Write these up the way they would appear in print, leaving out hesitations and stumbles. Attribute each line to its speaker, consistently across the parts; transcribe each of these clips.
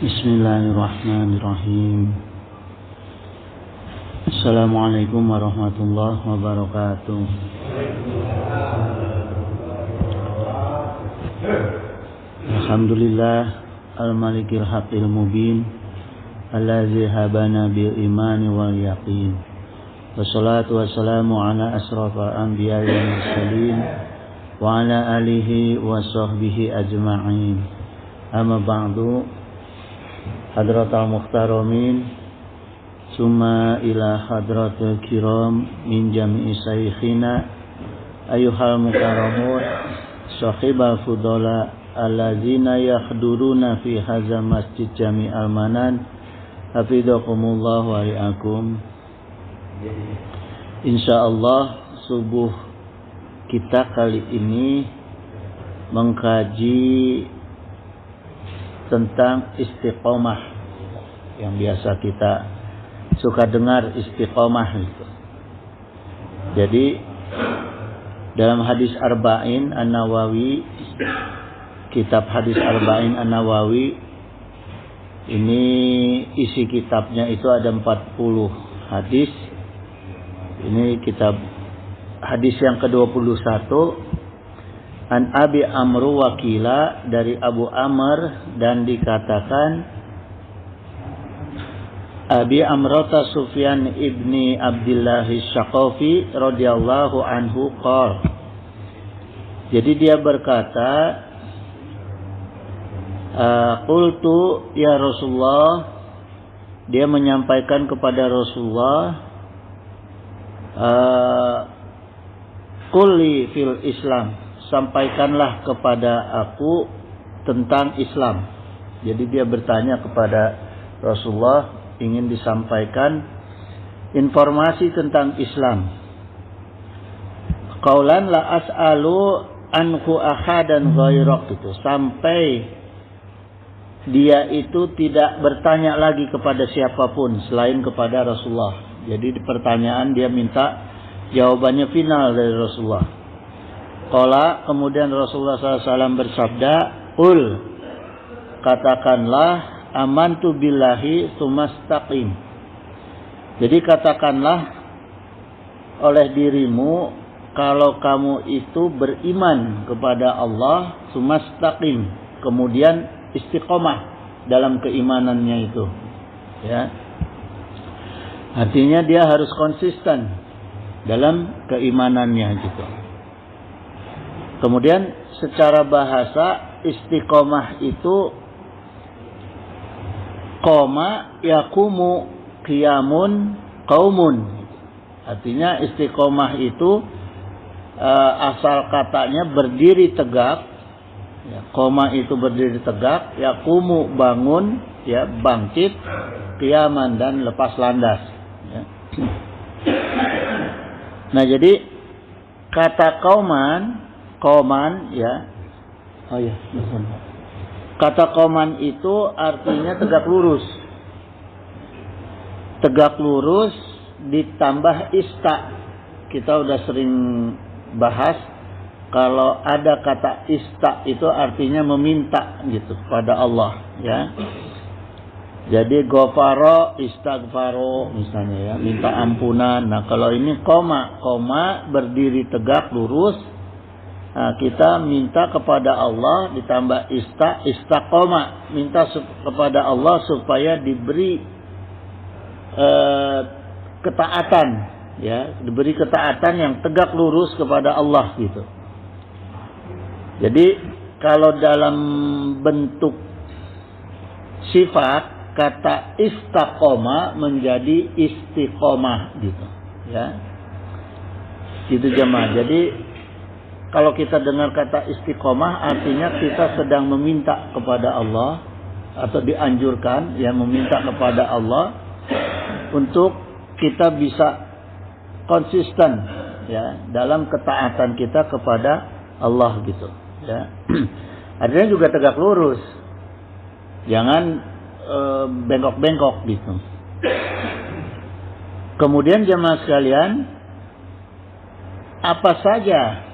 Speaker 1: Bismillahirrahmanirrahim. Assalamualaikum warahmatullahi wabarakatuh. Alhamdulillah al-malikil haqqil mubin allazi habana bil imani wal yaqin. Wassalatu wassalamu ala asrafil anbiya'i wal mursalin wa ala alihi wa sahbihi ajma'in. Amma ba'du. Hadratal muhtaramin, summa ila hadratil kiram min jami'i saykhina ayyuhal mukaramun sahibal fudala allazina yahduruna fi hadza masjid jami'al manan hafizakumullah wa ri'akum. Insyaallah subuh kita kali ini mengkaji tentang istiqomah yang biasa kita suka dengar istiqomah itu. Jadi dalam hadis Arba'in An-Nawawi, kitab hadis Arba'in An-Nawawi ini isi kitabnya itu ada 40 hadis. Ini kitab hadis yang ke-21. An Abi Amru Wakila, dari Abu Amr, dan dikatakan Abi Amrata Sufyan ibni Abdullah Syaqafi radhiyallahu anhu qala. Jadi dia berkata, qultu ya Rasulullah, dia menyampaikan kepada Rasulullah, qulli fil Islam, sampaikanlah kepada aku tentang Islam. Jadi dia bertanya kepada Rasulullah, ingin disampaikan informasi tentang Islam. Qaulan la as'alu anhu ahadan ghairak, itu sampai dia itu tidak bertanya lagi kepada siapapun selain kepada Rasulullah. Jadi di pertanyaan dia minta jawabannya final dari Rasulullah. Qala, kemudian Rasulullah SAW bersabda, qul, katakanlah, amantu billahi tsumastaqim. Jadi katakanlah oleh dirimu, kalau kamu itu beriman kepada Allah, tsumastaqim, kemudian istiqomah dalam keimanannya itu. Ya. Artinya dia harus konsisten dalam keimanannya gitu. Kemudian secara bahasa istiqomah itu qoma yaqumu qiyamun qaumun. Artinya istiqomah itu asal katanya berdiri tegak. Ya, qoma itu berdiri tegak, yaqumu bangun, ya bangkit, qiyaman dan lepas landas. Ya. Nah jadi kata qauman ya. Oh ya, kata qoman itu artinya tegak lurus. Tegak lurus ditambah ista. Kita udah sering bahas kalau ada kata ista itu artinya meminta gitu pada Allah, ya. Jadi ghafara, istaghfaro misalnya, ya, minta ampunan. Nah, kalau ini koma berdiri tegak lurus. Nah, kita minta kepada Allah ditambah istiqomah, minta kepada Allah supaya diberi ketaatan, ya, diberi ketaatan yang tegak lurus kepada Allah gitu. Jadi kalau dalam bentuk sifat, kata istiqomah menjadi istiqomah gitu, ya. Gitu jemaah. Jadi kalau kita dengar kata istiqomah, artinya kita sedang meminta kepada Allah atau dianjurkan, ya, meminta kepada Allah untuk kita bisa konsisten, ya, dalam ketaatan kita kepada Allah gitu, ya. Artinya juga tegak lurus, jangan bengkok-bengkok gitu. Kemudian jemaah sekalian, apa saja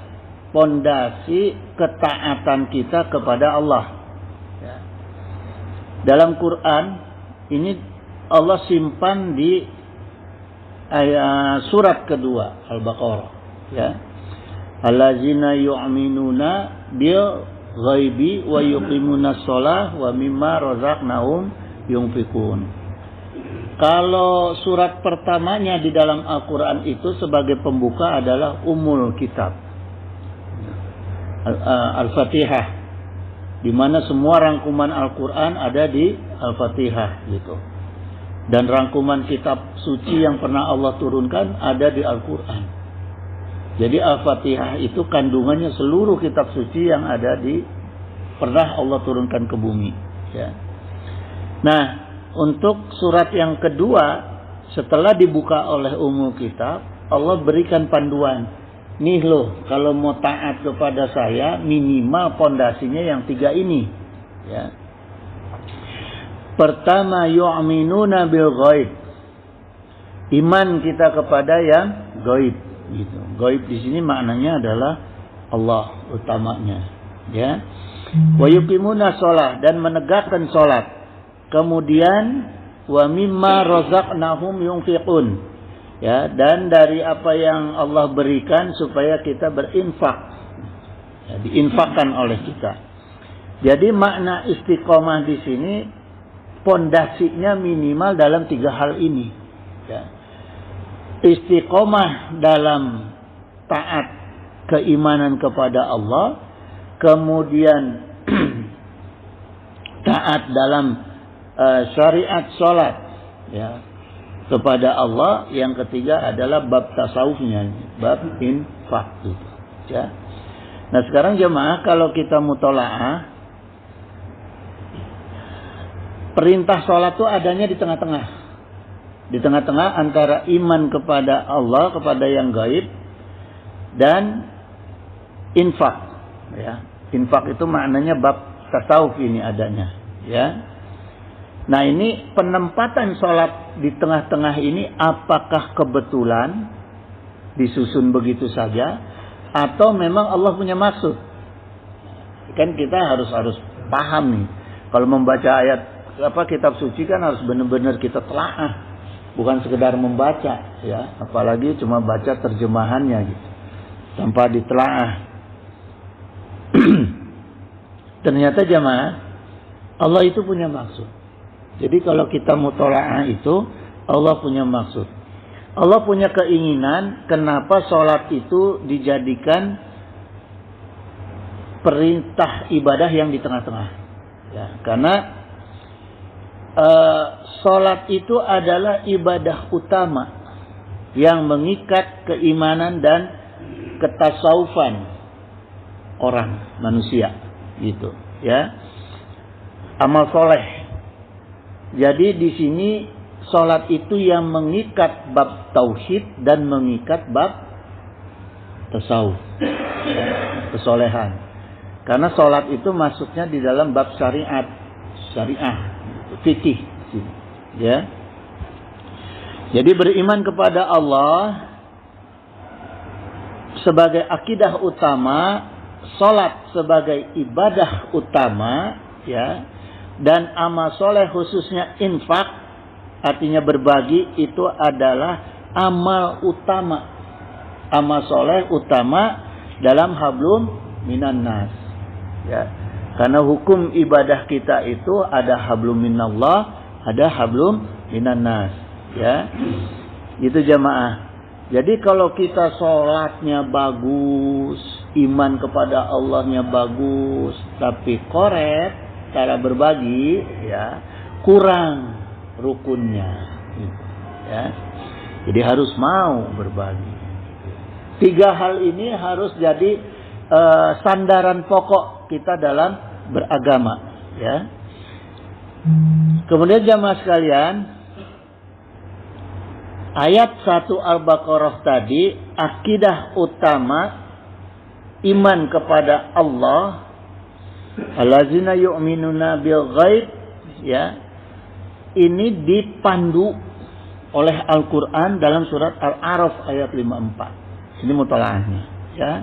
Speaker 1: pondasi ketaatan kita kepada Allah. Ya. dalam Quran ini Allah simpan di ayat surat kedua Al-Baqarah, ya. Allazina yu'minuna bil ghaibi wa yuqimuna shalah wa mimma razaqnahum yunfikun. Kalau surat pertamanya di dalam Al-Quran itu sebagai pembuka adalah Ummul Kitab, Al-Fatihah, di mana semua rangkuman Al-Quran ada di Al-Fatihah gitu. Dan rangkuman kitab suci yang pernah Allah turunkan ada di Al-Quran. Jadi Al-Fatihah itu kandungannya seluruh kitab suci yang ada di pernah Allah turunkan ke bumi, ya. Nah, untuk surat yang kedua setelah dibuka oleh Ummul Kitab, Allah berikan panduan. Nih loh, kalau mau taat kepada saya minimal pondasinya yang 3 ini, ya. Pertama, yu'minuna bil ghaib. Iman kita kepada yang gaib gitu. Gaib di sini maknanya adalah Allah utamanya, ya. Wa yuqimuna shalah, dan menegakkan salat. Kemudian wa mimma razaqnahum yunfiqun, ya, dan dari apa yang Allah berikan supaya kita berinfak, ya, diinfakkan oleh kita. Jadi makna istiqomah di sini pondasinya minimal dalam 3 hal ini, ya. Istiqomah dalam taat keimanan kepada Allah, kemudian taat dalam syariat sholat, ya, kepada Allah. Yang ketiga adalah bab tasawufnya, bab infak itu, ya. Nah sekarang jemaah, kalau kita mutolaah, perintah sholat itu adanya di tengah-tengah, antara iman kepada Allah, kepada yang gaib, dan infak, ya. Infak itu maknanya bab tasawuf ini adanya, ya. Nah ini penempatan sholat di tengah-tengah ini apakah kebetulan disusun begitu saja atau memang Allah punya maksud? Kan kita harus paham nih. Kalau membaca ayat kitab suci kan harus benar-benar kita telaah, bukan sekedar membaca, ya. Apalagi cuma baca terjemahannya gitu tanpa ditelaah. Ternyata jamaah, Allah itu punya maksud. Jadi kalau kita mutolaah itu Allah punya maksud. Allah punya keinginan kenapa sholat itu dijadikan perintah ibadah yang di tengah-tengah, ya, karena sholat itu adalah ibadah utama yang mengikat keimanan dan ketasawufan orang manusia gitu, ya. Amal soleh. Jadi di sini sholat itu yang mengikat bab tauhid dan mengikat bab tasawuf, kesolehan. Karena sholat itu masuknya di dalam bab syariah, fikih, ya. Jadi beriman kepada Allah sebagai akidah utama, sholat sebagai ibadah utama, ya. Dan amal soleh khususnya infak, artinya berbagi, itu adalah amal utama, amal soleh utama dalam hablum minan nas, ya. Karena hukum ibadah kita itu ada hablum minallah, ada hablum minan nas, ya. Itu jamaah. Jadi kalau kita sholatnya bagus, iman kepada Allahnya bagus, tapi koret cara berbagi, ya, kurang rukunnya, ya. Jadi harus mau berbagi. 3 hal ini harus jadi sandaran pokok kita dalam beragama, ya. Kemudian jamaah sekalian, ayat 1 Al-Baqarah tadi, akidah utama iman kepada Allah, allazina yu'minuna bil ghaib, ya. Ini dipandu oleh Al-Qur'an dalam surat Al-A'raf ayat 54. Ini mutalaahnya, ya.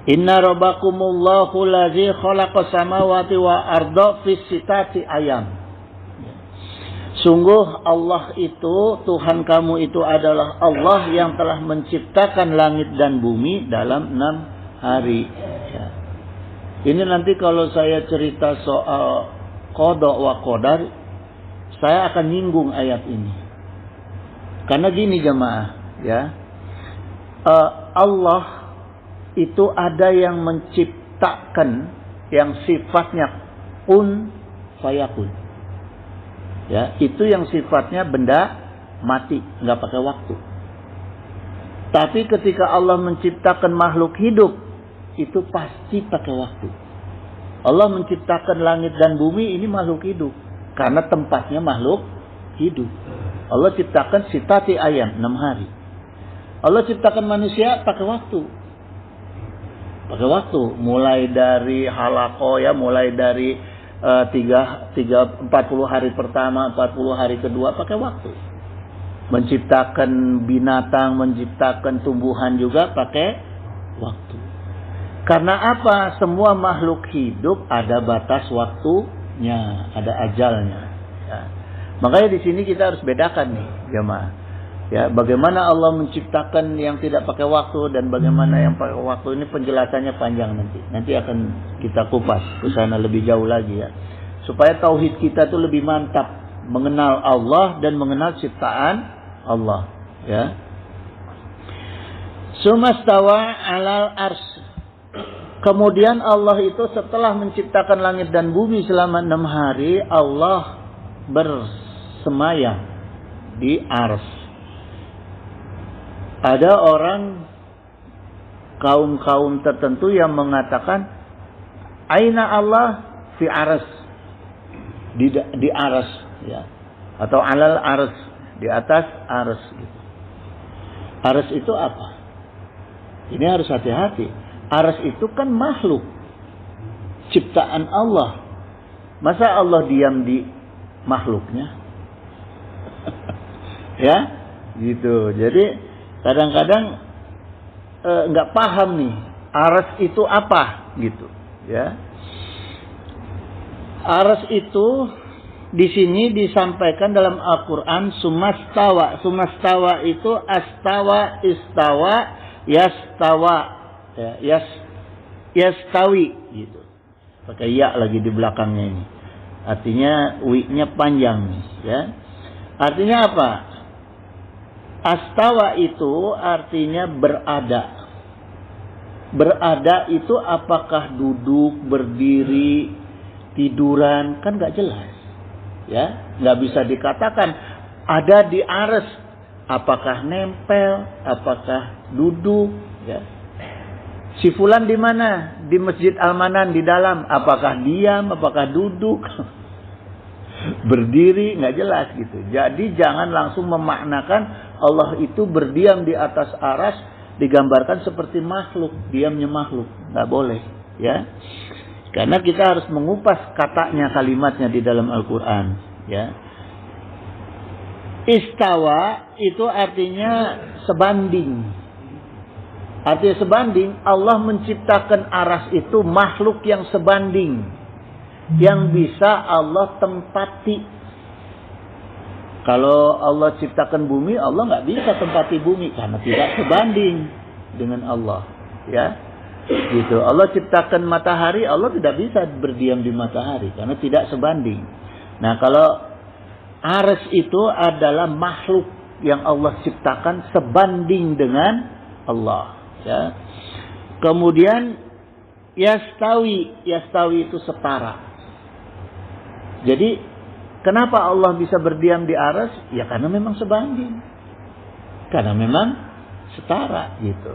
Speaker 1: Inna rabbakumullahu allazi khalaqas samawati wa arda fi sittati ayam. Sungguh Allah itu, Tuhan kamu itu adalah Allah yang telah menciptakan langit dan bumi dalam 6 hari. Ya. Ini nanti kalau saya cerita soal qada wa qadar, saya akan nyinggung ayat ini. Karena gini jemaah, ya. Allah itu ada yang menciptakan yang sifatnya kun fayakun. Ya, itu yang sifatnya benda mati, nggak pakai waktu. Tapi ketika Allah menciptakan makhluk hidup, itu pasti pakai waktu. Allah menciptakan langit dan bumi, ini makhluk hidup. Karena tempatnya makhluk hidup. Allah ciptakan sitati ayam, 6 hari. Allah ciptakan manusia pakai waktu. Pakai waktu. Mulai dari halaqah, ya, mulai dari 40 hari pertama, 40 hari kedua, pakai waktu. Menciptakan binatang, menciptakan tumbuhan juga pakai waktu. Karena apa? Semua makhluk hidup ada batas waktunya, ada ajalnya. Ya. Makanya di sini kita harus bedakan nih, jemaah. Ya, bagaimana Allah menciptakan yang tidak pakai waktu dan bagaimana yang pakai waktu, ini penjelasannya panjang nanti. Nanti akan kita kupas ke sana lebih jauh lagi ya. Supaya tauhid kita tuh lebih mantap, mengenal Allah dan mengenal ciptaan Allah, ya. Sumastawa alal ars. Kemudian Allah itu setelah menciptakan langit dan bumi selama 6 hari, Allah bersemayam di ars. Ada orang kaum-kaum tertentu yang mengatakan aina Allah fi ars, di ars, ya, atau alal ars, di atas ars gitu. Ars itu apa? Ini harus hati-hati. Ars itu kan makhluk ciptaan Allah. Masa Allah diam di makhluknya? Ya, gitu. Jadi kadang-kadang nggak paham nih, ars itu apa gitu, ya. Ars itu di sini disampaikan dalam Al-Qur'an sumastawa. Sumastawa itu astawa, istawa, yastawa, ya, yastawi gitu. Pakai ya lagi di belakangnya ini. Artinya wi-nya panjang nih, ya. Artinya apa? Astawa itu artinya berada. Berada itu apakah duduk, berdiri, tiduran, kan nggak jelas, ya. Nggak bisa dikatakan ada di ars. Apakah nempel, apakah duduk, ya. Si fulan di mana? Di Masjid Al-Manan di dalam. Apakah diam, apakah duduk? Berdiri, nggak jelas gitu. Jadi jangan langsung memaknakan Allah itu berdiam di atas aras, digambarkan seperti makhluk, diamnya makhluk. Nggak boleh, ya. Karena kita harus mengupas katanya, kalimatnya di dalam Al-Quran, ya. Istawa itu artinya sebanding. Artinya sebanding, Allah menciptakan aras itu makhluk yang sebanding, yang bisa Allah tempati. Kalau Allah ciptakan bumi, Allah nggak bisa tempati bumi karena tidak sebanding dengan Allah, ya. Gitu. Allah ciptakan matahari, Allah tidak bisa berdiam di matahari karena tidak sebanding. Nah, kalau ars itu adalah makhluk yang Allah ciptakan sebanding dengan Allah, ya. Kemudian yastawi itu setara. Jadi kenapa Allah bisa berdiam di aras? Ya karena memang sebanding. Karena memang setara gitu.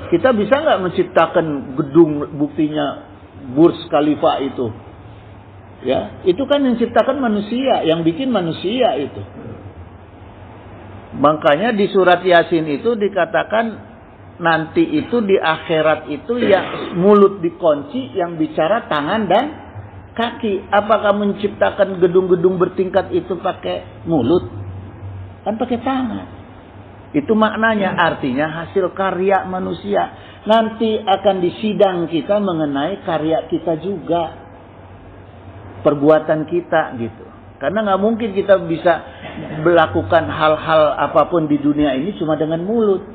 Speaker 1: Kita bisa nggak menciptakan gedung, buktinya Burj Khalifa itu? Ya, itu kan yang ciptakan manusia, yang bikin manusia itu. Makanya di surat Yasin itu dikatakan nanti itu di akhirat itu ya mulut dikunci, yang bicara tangan dan kaki. Apakah menciptakan gedung-gedung bertingkat itu pakai mulut? Kan pakai tangan. Itu maknanya, artinya hasil karya manusia. Nanti akan disidang kita mengenai karya kita juga. Perbuatan kita gitu. Karena nggak mungkin kita bisa melakukan hal-hal apapun di dunia ini cuma dengan mulut.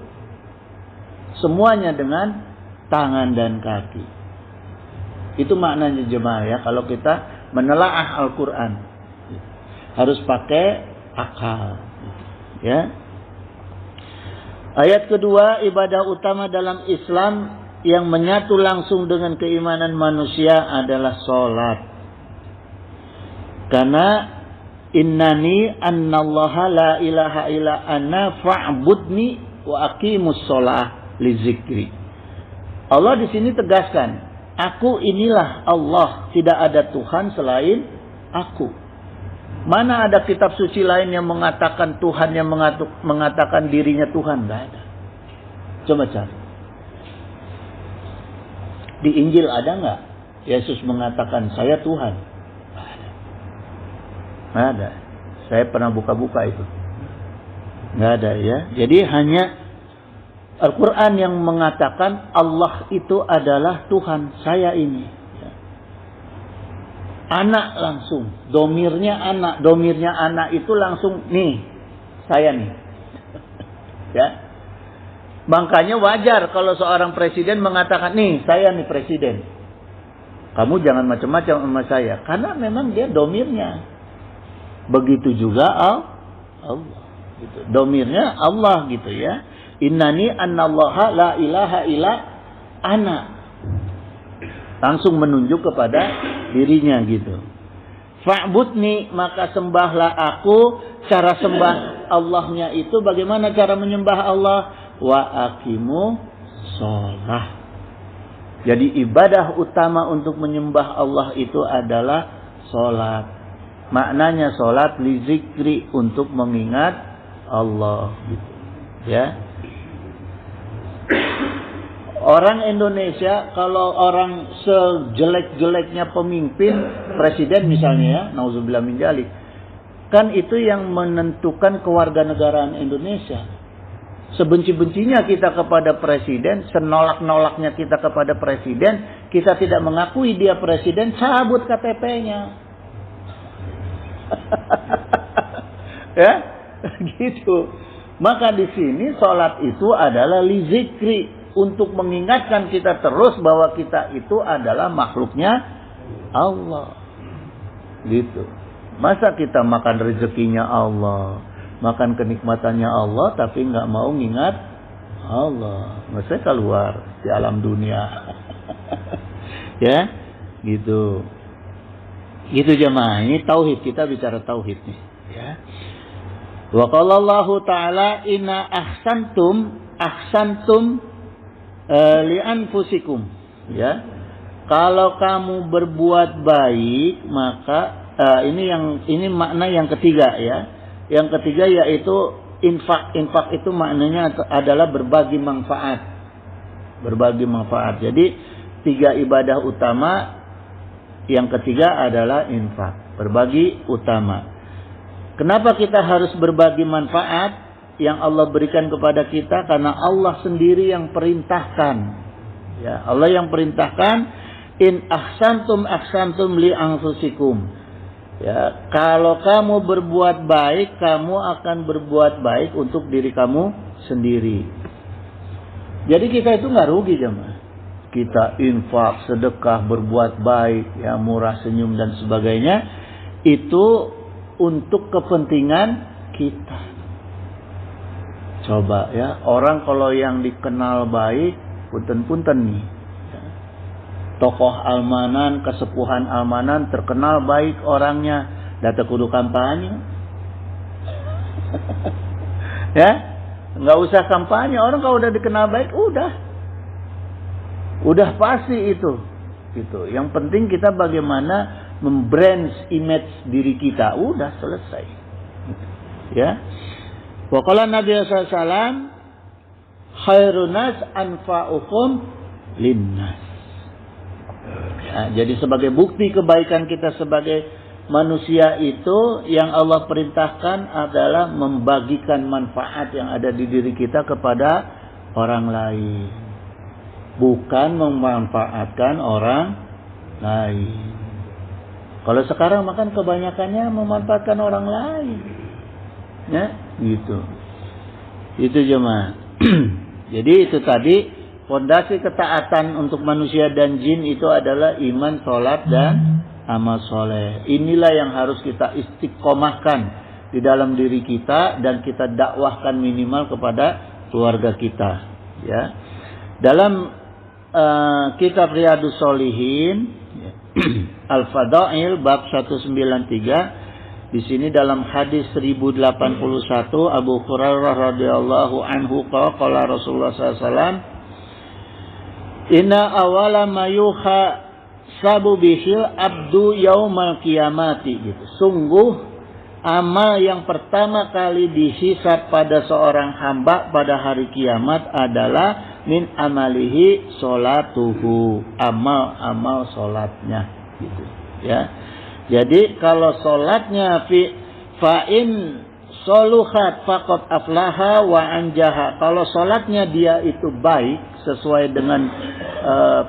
Speaker 1: Semuanya dengan tangan dan kaki. Itu maknanya jemaah ya. Kalau kita menelaah Al-Quran. Harus pakai akal. Ya. Ayat kedua, ibadah utama dalam Islam yang menyatu langsung dengan keimanan manusia adalah sholat. Karena innani annallaha la ilaha illa anna fa'budni wa aqimus sholah li zikri. Allah di sini tegaskan, aku inilah Allah, tidak ada Tuhan selain aku. Mana ada kitab suci lain yang mengatakan Tuhan, yang mengatakan dirinya Tuhan? Tidak ada. Coba cari. Di Injil ada nggak Yesus mengatakan saya Tuhan? Tidak ada. Tidak ada. Saya pernah buka-buka itu. Nggak ada ya. Jadi hanya Al-Quran yang mengatakan Allah itu adalah Tuhan, saya ini. Anak langsung, domirnya anak itu langsung nih, saya nih. Ya. Makanya wajar kalau seorang presiden mengatakan nih, saya nih presiden. Kamu jangan macam-macam sama saya, karena memang dia domirnya. Begitu juga Allah, gitu. Domirnya Allah gitu ya. Innani annallaha la ilaha illa ana. Langsung menunjuk kepada dirinya gitu. Fa'budni, maka sembahlah aku. Cara sembah Allahnya itu bagaimana cara menyembah Allah? Wa aqimu sholah. Jadi ibadah utama untuk menyembah Allah itu adalah sholat. Maknanya sholat li zikri, untuk mengingat Allah gitu. Ya. Orang Indonesia, kalau orang sejelek-jeleknya pemimpin, presiden misalnya ya, nauzubillah min dzalik, kan itu yang menentukan kewarganegaraan Indonesia. Sebenci-bencinya kita kepada presiden, senolak-nolaknya kita kepada presiden, kita tidak mengakui dia presiden, cabut KTP-nya. Ya, gitu. Maka di sini sholat itu adalah li zikri, untuk mengingatkan kita terus bahwa kita itu adalah makhluknya Allah. Gitu. Masa kita makan rezekinya Allah, makan kenikmatannya Allah, tapi nggak mau ngingat Allah. Maksudnya keluar di alam dunia. Ya, gitu. Gitu jemaah, ini tauhid, kita bicara tauhid nih. Ya. Wa qala Allahu ta'ala inna ahsantum li anfusikum, ya. Kalau kamu berbuat baik, maka ini makna yang ketiga ya. Yang ketiga yaitu infak. Infak itu maknanya adalah berbagi manfaat. Berbagi manfaat. Jadi 3 ibadah utama, yang ketiga adalah infak, berbagi utama. Kenapa kita harus berbagi manfaat yang Allah berikan kepada kita? Karena Allah sendiri yang perintahkan. Ya, Allah yang perintahkan, in ahsantum li anfusikum. Ya, kalau kamu berbuat baik, kamu akan berbuat baik untuk diri kamu sendiri. Jadi kita itu nggak rugi jemaah. Kita infak, sedekah, berbuat baik, ya, murah senyum dan sebagainya, itu untuk kepentingan kita. Coba ya, orang kalau yang dikenal baik, punten-punten nih. Ya. Tokoh almanan, kesepuhan almanan, terkenal baik orangnya, data kudu kampanye. Ya, nggak usah kampanye, orang kalau udah dikenal baik, udah pasti itu. Gitu. Yang penting kita bagaimana membrand image diri kita, udah selesai. Ya. Wa qala Nabi sallallahu alaihi wasallam khairun nas anfa'uhum linnas. Ya, jadi sebagai bukti kebaikan kita sebagai manusia itu yang Allah perintahkan adalah membagikan manfaat yang ada di diri kita kepada orang lain. Bukan memanfaatkan orang lain. Kalau sekarang makan kebanyakannya memanfaatkan orang lain. Ya, gitu. Itu jemaah. Jadi itu tadi fondasi ketaatan untuk manusia dan jin itu adalah iman, sholat, dan amal soleh. Inilah yang harus kita istiqomahkan di dalam diri kita dan kita dakwahkan minimal kepada keluarga kita. Ya, dalam kitab Riyadhus Shalihin Al-Fadail bab 193. Di sini dalam hadis 1081 Abu Hurairah radhiyallahu anhu qala Rasulullah SAW, inna awala ma yuhasabu bihil abdu yaumal qiyamati, gitu. Sungguh amal yang pertama kali dihisab pada seorang hamba pada hari kiamat adalah min amalihi sholatuhu, amal salatnya, gitu ya. Jadi kalau solatnya fa'in soluhat faqad aflaha wa anjaha. Kalau solatnya dia itu baik sesuai dengan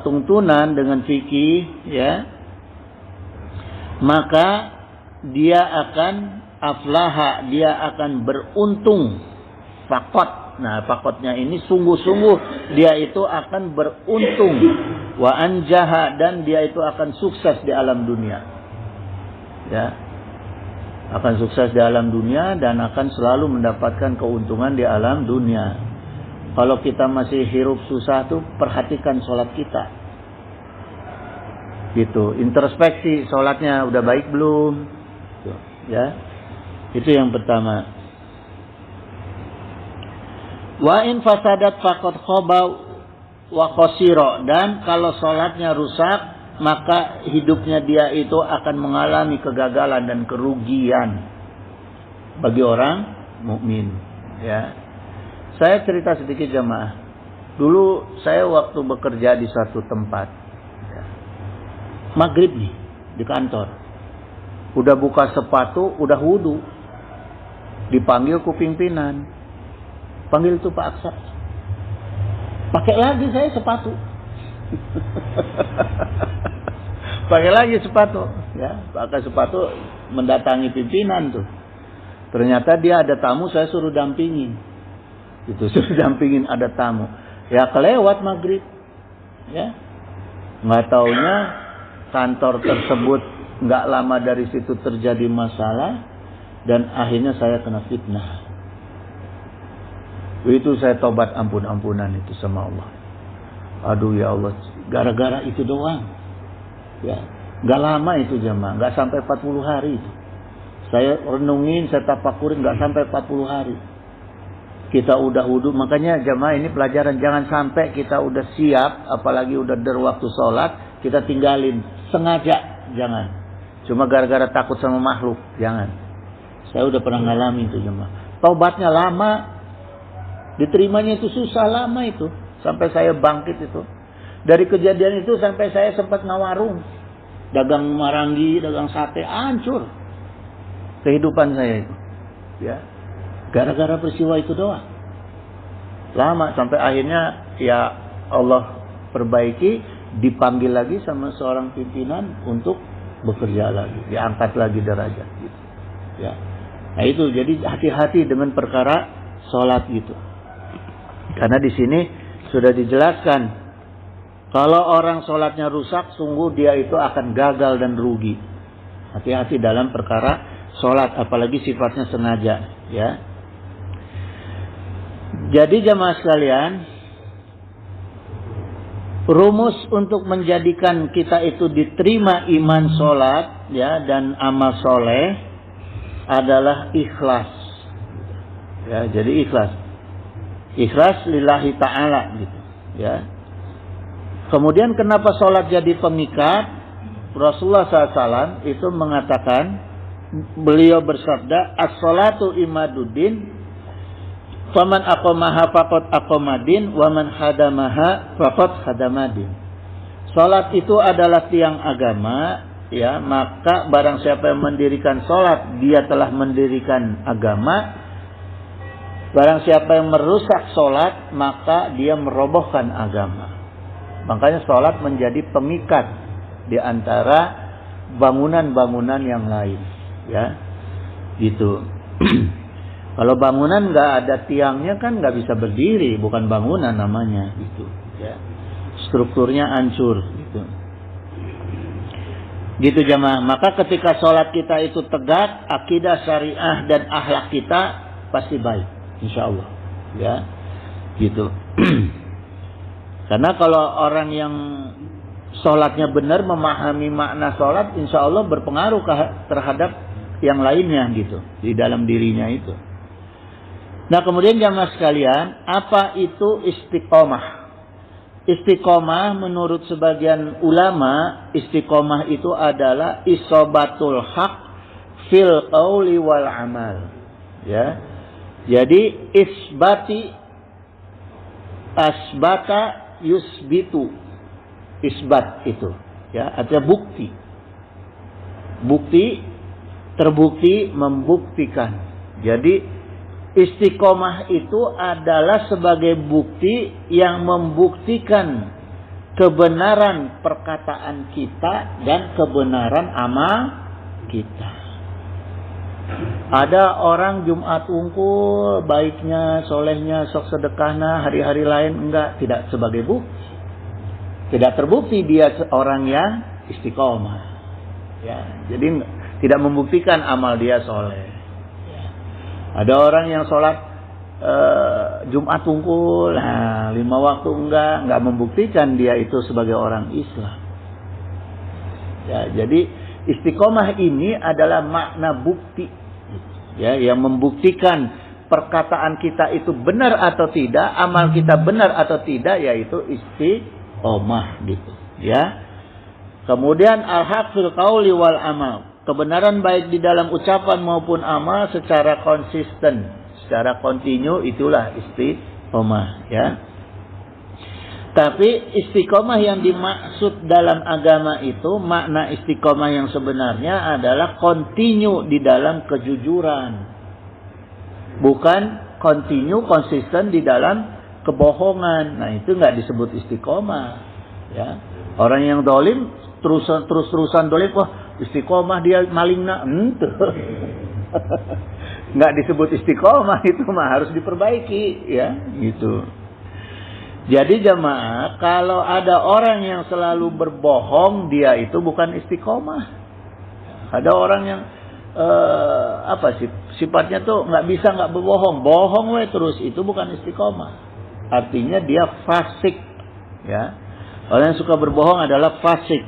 Speaker 1: tuntunan dengan fikih, ya, maka dia akan aflaha, dia akan beruntung. Faqad. Nah, faqadnya ini sungguh-sungguh dia itu akan beruntung. Wa anjaha, dan dia itu akan sukses di alam dunia. Ya, akan sukses di alam dunia dan akan selalu mendapatkan keuntungan di alam dunia. Kalau kita masih hirup susah tuh, perhatikan sholat kita. Gitu, introspeksi sholatnya udah baik belum? Tuh, ya, itu yang pertama. Wa in fasadat faqad khaba wa khasira, dan kalau sholatnya rusak maka hidupnya dia itu akan mengalami kegagalan dan kerugian bagi orang mukmin. Ya, saya cerita sedikit jemaah. Dulu saya waktu bekerja di satu tempat, ya, maghrib nih di kantor, udah buka sepatu, udah wudu, dipanggil ku pimpinan, panggil tuh Pak Aksa, pakai lagi saya sepatu. Pakai lagi sepatu, ya, pakai sepatu mendatangi pimpinan tuh. Ternyata dia ada tamu, saya suruh dampingin. Itu suruh dampingin ada tamu. Ya kelewat maghrib, ya. Nggak taunya kantor tersebut nggak lama dari situ terjadi masalah dan akhirnya saya kena fitnah. Itu saya tobat ampun-ampunan itu sama Allah. Aduh ya Allah, gara-gara itu doang. Ya, nggak lama itu jemaah, nggak sampai 40 hari itu. Saya renungin, saya tafakurin, nggak sampai 40 hari. Kita udah wudu, makanya jemaah ini pelajaran, jangan sampai kita udah siap, apalagi udah waktu sholat, kita tinggalin, sengaja, jangan. Cuma gara-gara takut sama makhluk, jangan. Saya udah pernah ngalamin itu jemaah. Taubatnya lama, diterimanya itu susah lama itu, sampai saya bangkit itu. Dari kejadian itu sampai saya sempat ngawarung, dagang marangi, dagang sate, hancur kehidupan saya itu, ya, gara-gara peristiwa itu doang. Lama sampai akhirnya ya Allah perbaiki, dipanggil lagi sama seorang pimpinan untuk bekerja lagi, diangkat lagi derajat, gitu. Ya, nah itu jadi hati-hati dengan perkara sholat gitu, karena di sini sudah dijelaskan. Kalau orang sholatnya rusak, sungguh dia itu akan gagal dan rugi. Hati-hati dalam perkara sholat, apalagi sifatnya sengaja. Ya. Jadi jemaah sekalian, rumus untuk menjadikan kita itu diterima iman sholat, ya, dan amal soleh adalah ikhlas. Ya, jadi ikhlas. Ikhlas lillahi ta'ala, gitu. Ya. Kemudian kenapa sholat jadi pengikat? Rasulullah SAW itu mengatakan, beliau bersabda, as-sholatu imaduddin, faman aqamaha faqad aqamadin, waman hadamaha faqad hadamadin. Sholat itu adalah tiang agama, ya, maka barang siapa yang mendirikan sholat, dia telah mendirikan agama. Barang siapa yang merusak sholat, maka dia merobohkan agama. Makanya sholat menjadi pemikat di antara bangunan-bangunan yang lain, ya, gitu. Kalau bangunan nggak ada tiangnya kan nggak bisa berdiri, bukan bangunan namanya, gitu, ya. Strukturnya hancur, gitu. Gitu jamaah. Maka ketika sholat kita itu tegak, akidah syariah dan akhlak kita pasti baik, insya Allah, ya, gitu. Karena kalau orang yang sholatnya benar, memahami makna sholat, insya Allah berpengaruh terhadap yang lainnya, gitu, di dalam dirinya itu. Nah, kemudian jamaah sekalian, apa itu istiqomah? Istiqomah menurut sebagian ulama, istiqomah itu adalah isobatul haq fil qauli wal amal. Ya. Jadi isbati asbata yusbitu. Isbat itu, ya, artinya bukti. Bukti, terbukti, membuktikan. Jadi istiqomah itu adalah sebagai bukti yang membuktikan kebenaran perkataan kita dan kebenaran amal kita. Ada orang Jumat unggul, baiknya, solehnya, sok sedekahnya, hari-hari lain enggak, tidak sebagai bukti. Tidak terbukti dia orang yang istiqomah, ya. Jadi tidak membuktikan amal dia soleh. Ya. Ada orang yang sholat Jumat unggul, 5 waktu enggak membuktikan dia itu sebagai orang Islam. Ya, jadi istiqomah ini adalah makna bukti, ya, yang membuktikan perkataan kita itu benar atau tidak, amal kita benar atau tidak, yaitu istiqomah, gitu, ya. Kemudian al-haq fil qauli wal amal, kebenaran baik di dalam ucapan maupun amal secara konsisten, secara kontinu, itulah istiqomah, ya. Tapi istiqomah yang dimaksud dalam agama itu, makna istiqomah yang sebenarnya adalah kontinu di dalam kejujuran, bukan kontinu konsisten di dalam kebohongan. Nah, itu nggak disebut istiqomah, ya. Orang yang dolim terus-terusan dolim, wah istiqomah dia maling, nak, nggak disebut istiqomah, itu mah harus diperbaiki, ya, gitu. Jadi jamaah, kalau ada orang yang selalu berbohong, dia itu bukan istiqomah. Ada orang yang sifatnya tuh nggak bisa nggak berbohong, bohong terus, itu bukan istiqomah. Artinya dia fasik, ya. Orang yang suka berbohong adalah fasik.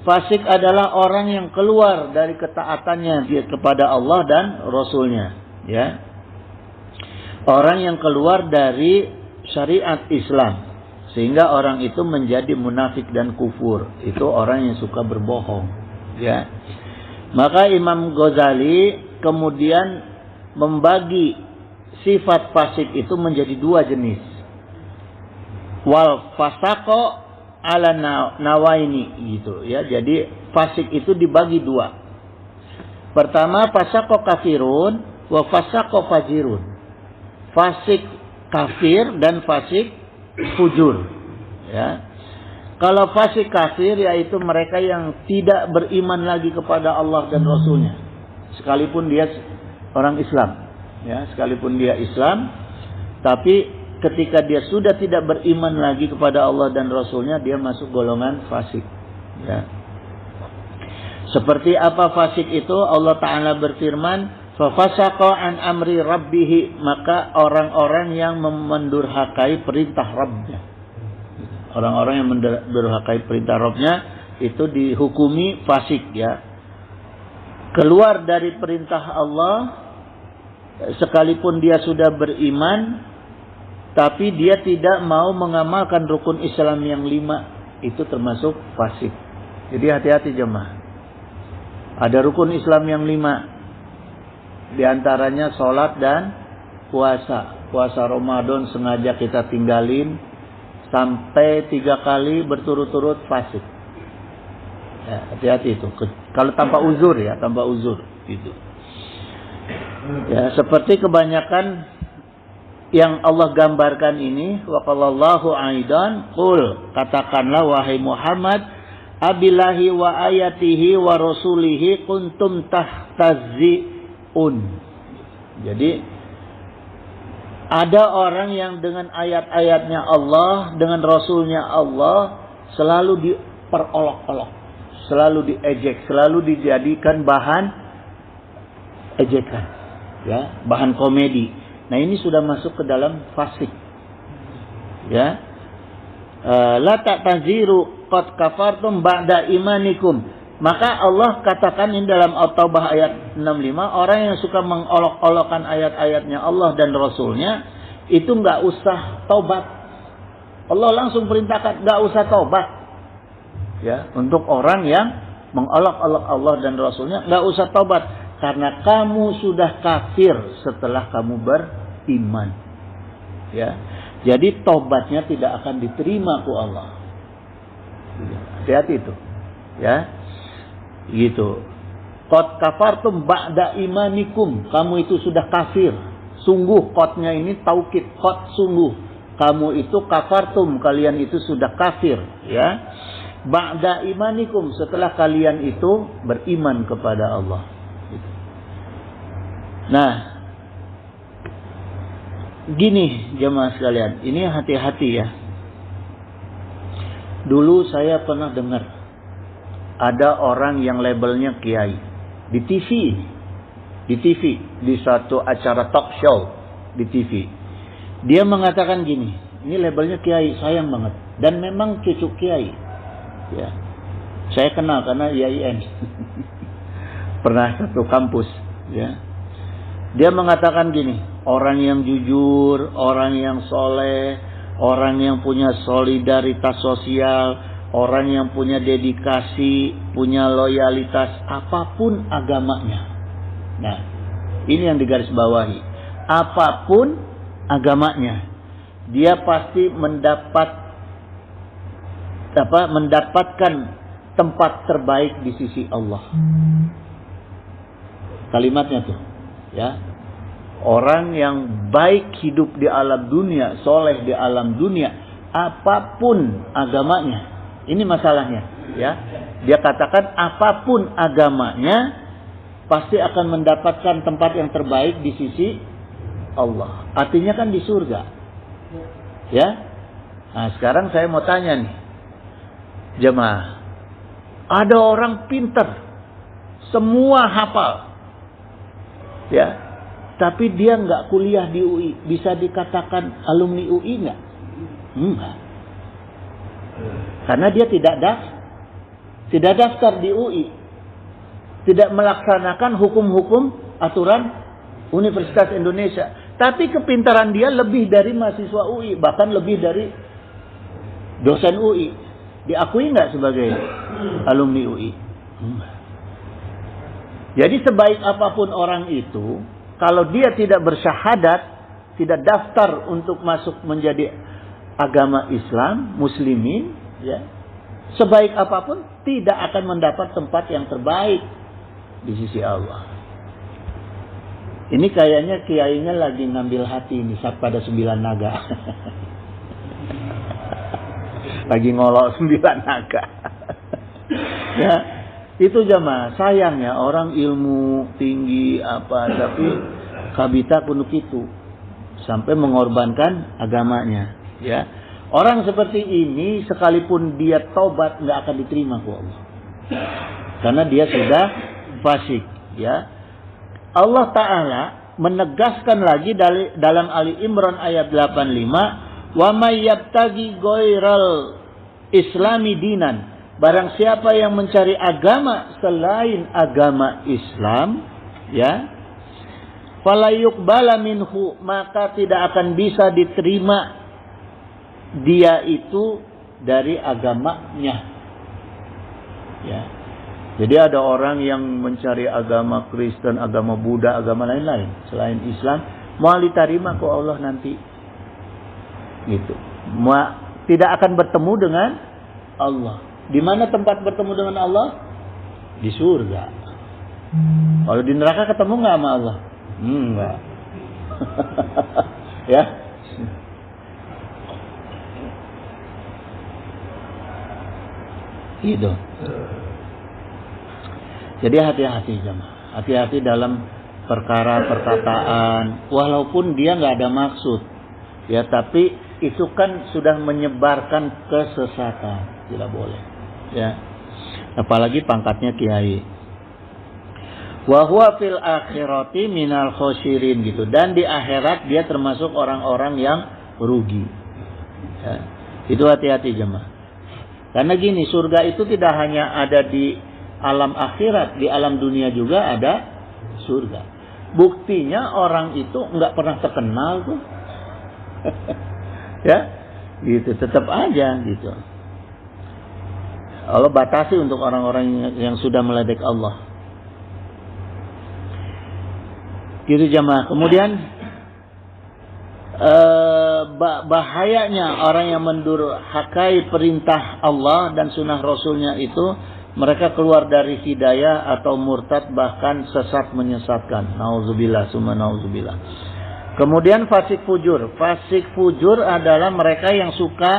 Speaker 1: Fasik adalah orang yang keluar dari ketaatannya dia kepada Allah dan Rasulnya, ya. Orang yang keluar dari syariat Islam, sehingga orang itu menjadi munafik dan kufur. Itu orang yang suka berbohong, ya. Maka Imam Ghazali kemudian membagi sifat fasik itu menjadi 2 jenis. Wal fasaqo ala nawaini, gitu, ya. Jadi fasik itu dibagi 2. Pertama, fasaqo kafirun wa fasaqo fajirun. Fasik kafir dan fasik fujur, ya. Kalau fasik kafir yaitu mereka yang tidak beriman lagi kepada Allah dan Rasulnya, sekalipun dia orang Islam, ya, sekalipun dia Islam, tapi ketika dia sudah tidak beriman lagi kepada Allah dan Rasulnya, dia masuk golongan fasik, ya. Seperti apa fasik itu? Allah Ta'ala berfirman, fafasaqa an amri rabbih, maka orang-orang yang mendurhakai perintah Rabbnya. Orang-orang yang mendurhakai perintah Rabbnya itu dihukumi fasik, ya. Keluar dari perintah Allah sekalipun dia sudah beriman, tapi dia tidak mau mengamalkan rukun Islam yang 5, itu termasuk fasik. Jadi hati-hati jemaah. Ada rukun Islam yang 5. Di antaranya sholat dan puasa. Puasa Ramadan sengaja kita tinggalin sampai 3 kali berturut-turut, fasik. Ya, hati-hati itu. Kalau tanpa uzur ya, tanpa uzur gitu. Ya, seperti kebanyakan yang Allah gambarkan ini, wa qallallahu aidan, qul, katakanlah wahai Muhammad, abillahi wa ayatihi wa rasulihi kuntum tahtazi'un. Jadi ada orang yang dengan ayat-ayatnya Allah, dengan Rasulnya Allah selalu diperolok-olok, selalu diejek, selalu dijadikan bahan ejekan, ya, bahan komedi. Nah, ini sudah masuk ke dalam fasik, ya. La ta'taziru qad kafartum ba'da imanikum. Maka Allah katakan ini dalam At-Taubah ayat 65, orang yang suka mengolok-olokkan ayat-ayatnya Allah dan Rasulnya itu nggak usah taubat. Allah langsung perintahkan nggak usah taubat. Ya, untuk orang yang mengolok-olok Allah dan Rasulnya nggak usah taubat karena kamu sudah kafir setelah kamu beriman. Ya, jadi taubatnya tidak akan diterima ku Allah. Hati-hati itu, ya. Gitu. Qad kafartum ba'da imanikum. Kamu itu sudah kafir. Sungguh, qadnya ini taukid, qad sungguh. Kamu itu kafartum, kalian itu sudah kafir, ya. Ba'da imanikum, setelah kalian itu beriman kepada Allah. Gitu. Nah, gini jemaah sekalian, ini hati-hati ya. Dulu saya pernah dengar ada orang yang labelnya kiai di TV, di suatu acara talk show di TV. Dia mengatakan gini, ini labelnya kiai, sayang banget, dan memang cucu kiai. Ya, saya kenal karena IAIN, pernah satu kampus. Ya, dia mengatakan gini, orang yang jujur, orang yang soleh, orang yang punya solidaritas sosial, orang yang punya dedikasi, punya loyalitas apapun agamanya. Nah, ini yang digarisbawahi. Apapun agamanya, dia pasti mendapatkan tempat terbaik di sisi Allah. Kalimatnya tuh, ya. Orang yang baik hidup di alam dunia, soleh di alam dunia, apapun agamanya. Ini masalahnya, ya. Dia katakan apapun agamanya pasti akan mendapatkan tempat yang terbaik di sisi Allah. Artinya kan di surga. Ya. Nah, sekarang saya mau tanya nih. Jemaah. Ada orang pintar. Semua hafal. Ya. Tapi dia nggak kuliah di UI. Bisa dikatakan alumni UI nggak? Enggak. Karena dia tidak daftar di UI. Tidak melaksanakan hukum-hukum aturan Universitas Indonesia. Tapi kepintaran dia lebih dari mahasiswa UI. Bahkan lebih dari dosen UI. Diakui nggak sebagai alumni UI? Jadi sebaik apapun orang itu, kalau dia tidak bersyahadat, tidak daftar untuk masuk menjadi agama Islam, muslimin, ya, sebaik apapun tidak akan mendapat tempat yang terbaik di sisi Allah. Ini kayaknya kiainya lagi ngambil hati ini saat pada 9 naga. Lagi ngolok 9 naga. Ya, itu jamaah. Sayangnya orang ilmu tinggi apa, tapi kabita kunuk itu sampai mengorbankan agamanya. Ya, orang seperti ini sekalipun dia taubat nggak akan diterima ku Allah, karena dia sudah fasik. Ya, Allah Taala menegaskan lagi dalam Ali Imran ayat 85, wa may yabtaghi ghairal islami dinan, barang siapa yang mencari agama selain agama Islam, ya, fala yuqbala minhu, maka tidak akan bisa diterima dia itu dari agamanya. Ya. Jadi ada orang yang mencari agama Kristen, agama Buddha, agama lain-lain selain Islam, mau diterima kok Allah nanti. Gitu. Tidak akan bertemu dengan Allah. Di mana tempat bertemu dengan Allah? Di surga. Kalau di neraka ketemu nggak sama Allah? Enggak. Ya. Gitu. Jadi hati-hati jemaah. Hati-hati dalam perkara perkataan, walaupun dia nggak ada maksud, ya, tapi itu kan sudah menyebarkan kesesatan, tidak boleh, ya. Apalagi pangkatnya kiai. Wa huwa fil akhirati minal khosirin gitu, dan di akhirat dia termasuk orang-orang yang rugi. Ya. Itu hati-hati jemaah. Karena gini, surga itu tidak hanya ada di alam akhirat, di alam dunia juga ada surga. Buktinya orang itu nggak pernah terkenal tuh. Ya, gitu, tetap aja gitu. Allah batasi untuk orang-orang yang sudah meledek Allah. Gitu jemaah. Kemudian bahayanya orang yang mendurhakai perintah Allah dan sunnah Rasulnya itu, mereka keluar dari hidayah atau murtad, bahkan sesat menyesatkan. Nauzubillah, summa nauzubillah. Kemudian fasik fujur. Fasik fujur adalah mereka yang suka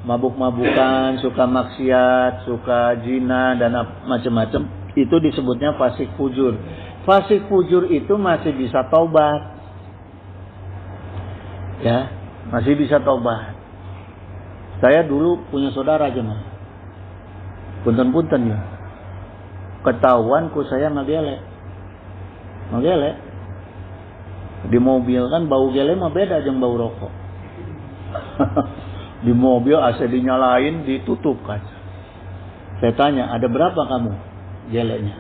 Speaker 1: mabuk-mabukan, suka maksiat, suka zina dan macam-macam. Itu disebutnya fasik fujur. Fasik fujur itu masih bisa taubat. Ya, masih bisa taubat. Saya dulu punya saudara jemaah. Punten-punten ya. Ketahuan ku saya ngegelek. Di mobil kan bau gele mah beda jeung bau rokok. Di mobil AC dinyalain, ditutup kaca. Saya tanya, ada berapa kamu geleknya?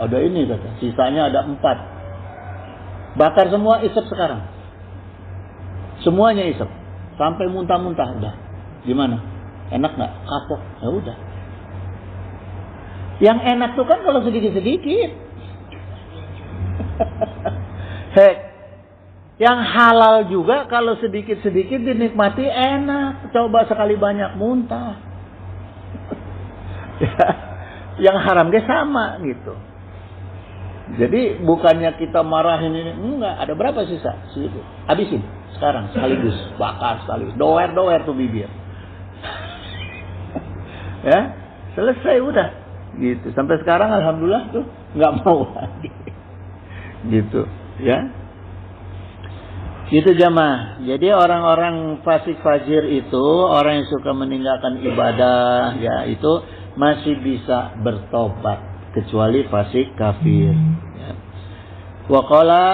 Speaker 1: Ada ini kata, sisanya ada 4. Bakar semua, isep sekarang. Semuanya isep. Sampai muntah-muntah udah. Gimana? Enak nggak? Kapok. Ya udah. Yang enak tuh kan kalau sedikit-sedikit. Hei, yang halal juga kalau sedikit-sedikit dinikmati enak. Coba sekali banyak muntah. Yang haram dia sama gitu. Jadi bukannya kita marahin ini, enggak. Ada berapa sisa? Segitu. Habisin sekarang sekaligus, bakar sekaligus. Doer tuh bibir. Ya, selesai udah. Gitu. Sampai sekarang alhamdulillah tuh nggak mau lagi. Gitu, ya. Gitu jamaah. Jadi orang-orang fasik fajir itu, orang yang suka meninggalkan ibadah, ya itu masih bisa bertobat, kecuali fasik kafir. Ya. Wa qala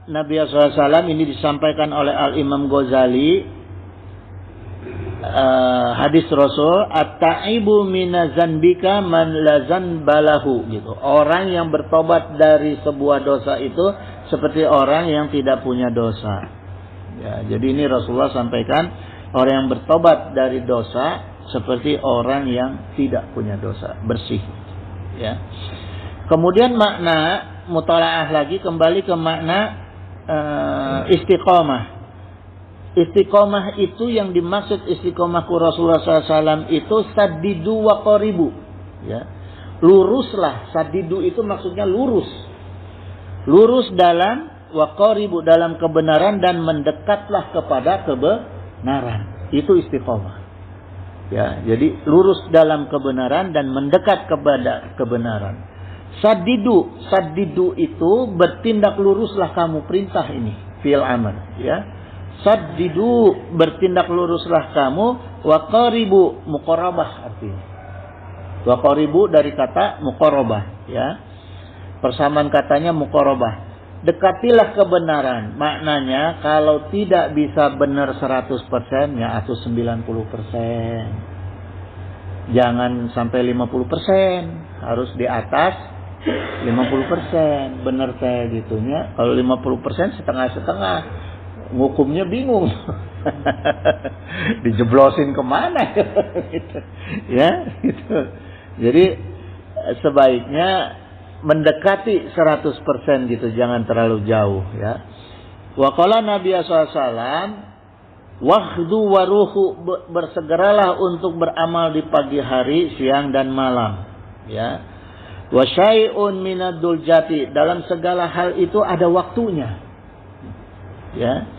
Speaker 1: Nabi SAW, ini disampaikan oleh Al-Imam Ghazali. Hadis Rasul, at-ta'ibu minazanbika man lazan balahu gitu. Orang yang bertobat dari sebuah dosa itu seperti orang yang tidak punya dosa. Ya, jadi ini Rasulullah sampaikan, orang yang bertobat dari dosa seperti orang yang tidak punya dosa, bersih. Ya. Kemudian makna mutalaah lagi, kembali ke makna istiqomah. Istiqomah itu yang dimaksud istiqomahku Rasulullah SAW itu sadidu wa qaribu. Ya. Luruslah. Sadidu itu maksudnya lurus. Lurus dalam wa qaribu, dalam kebenaran, dan mendekatlah kepada kebenaran. Itu istiqomah. Ya, jadi lurus dalam kebenaran dan mendekat kepada kebenaran. Sadidu itu bertindak luruslah kamu, perintah ini fi'il amr, ya. Saddidu, bertindak luruslah kamu. Wa qaribu, muqarabah artinya. Wa qaribu dari kata muqarabah, ya. Persamaan katanya muqarabah. Dekatilah kebenaran. Maknanya kalau tidak bisa benar 100%, ya atau 90%. Jangan sampai 50%, harus di atas 50%. Benar kayak gitunya. Kalau 50% setengah-setengah, ngukumnya bingung. Dijeblosin kemana? Gitu. Ya, gitu. Jadi sebaiknya mendekati 100% gitu, jangan terlalu jauh, ya. Wa qala Nabi SAW, Wahdu waruhu, bersegeralah untuk beramal di pagi hari, siang dan malam. Ya. Wa syai'un minad duljati, dalam segala hal itu ada waktunya. Ya.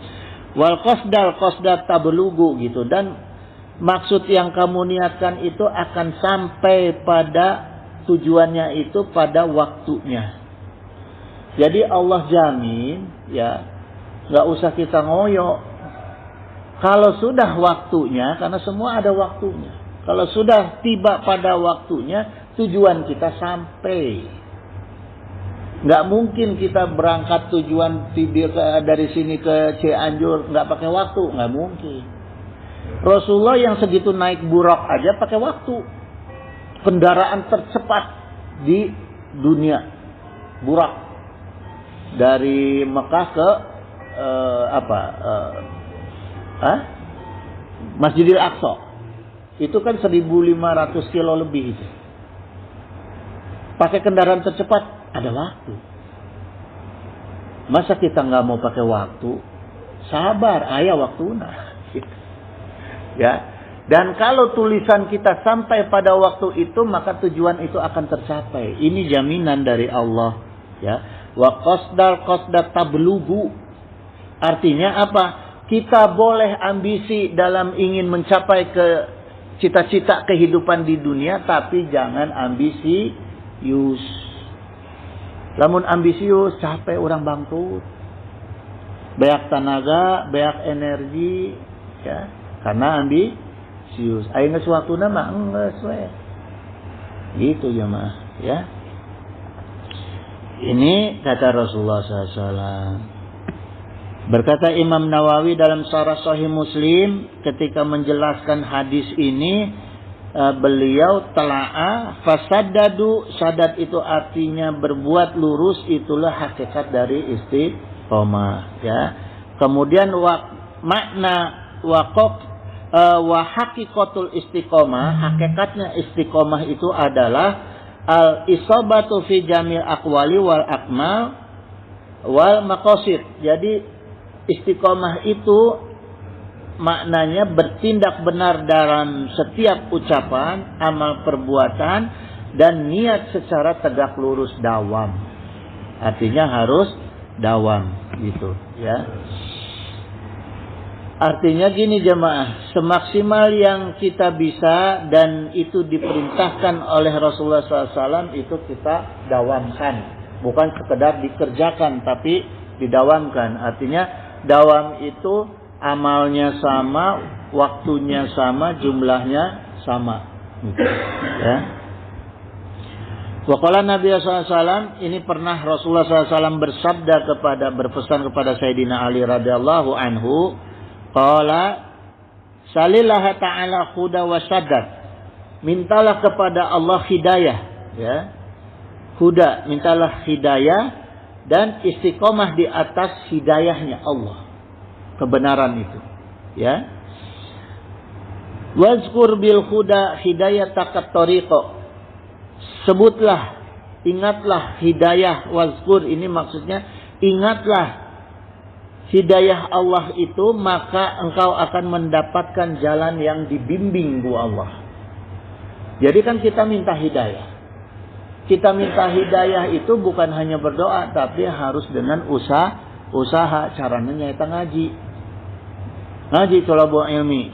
Speaker 1: Wal qasdat tablugu gitu, dan maksud yang kamu niatkan itu akan sampai pada tujuannya itu pada waktunya. Jadi Allah jamin, ya, nggak usah kita ngoyo. Kalau sudah waktunya, karena semua ada waktunya. Kalau sudah tiba pada waktunya, tujuan kita sampai. Nggak mungkin kita berangkat tujuan dari sini ke Cianjur nggak pakai waktu, nggak mungkin. Rasulullah yang segitu naik Burak aja pakai waktu. Kendaraan tercepat di dunia, Burak, dari Mekah ke Masjidil Aqsa. Itu kan 1.500 kilo lebih itu. Pakai kendaraan tercepat, ada waktu. Masa kita nggak mau pakai waktu? Sabar, ayah waktuna. Ya. Dan kalau tulisan kita sampai pada waktu itu, maka tujuan itu akan tercapai. Ini jaminan dari Allah. Ya. Wa qasdat tablugu. Artinya apa? Kita boleh ambisi dalam ingin mencapai ke cita-cita kehidupan di dunia, tapi jangan ambisius. Lamun ambisius capek orang bangkrut. Banyak tenaga, banyak energi, ya, karena ambisius. Ayeuna suatuna mah geus we. Gitu jemaah, ya. Ini kata Rasulullah SAW. Berkata Imam Nawawi dalam Syarah Sahih Muslim ketika menjelaskan hadis ini, beliau telaah fasaddadu, sadat itu artinya berbuat lurus, itulah hakikat dari istiqomah, ya. Kemudian makna wa haqiqatul istiqomah, hakikatnya istiqomah itu adalah al isabatu fi jamil aqwali wal akmal wal maqasid. Jadi istiqomah itu maknanya bertindak benar dalam setiap ucapan, amal perbuatan, dan niat secara tegak lurus dawam. Artinya harus dawam gitu, ya. Artinya gini jemaah, semaksimal yang kita bisa dan itu diperintahkan oleh Rasulullah SAW itu kita dawamkan. Bukan sekedar dikerjakan tapi didawamkan. Artinya dawam itu amalnya sama, waktunya sama, jumlahnya sama. Ya. Waqala Nabi SAW, ini pernah Rasulullah SAW berpesan kepada Sayyidina Ali radhiyallahu anhu, qala salillah ta'ala huda wa saddad, mintalah kepada Allah hidayah, ya. Huda, mintalah hidayah dan istiqomah di atas hidayahnya Allah, kebenaran itu, ya. Wazkur bil huda hidayatakat tariqo, sebutlah, ingatlah hidayah. Wazkur ini maksudnya ingatlah hidayah Allah itu, maka engkau akan mendapatkan jalan yang dibimbing bu Allah. Jadi kan kita minta hidayah. Kita minta hidayah itu bukan hanya berdoa, tapi harus dengan usaha. Caranya nyata ngaji thalabul ilmi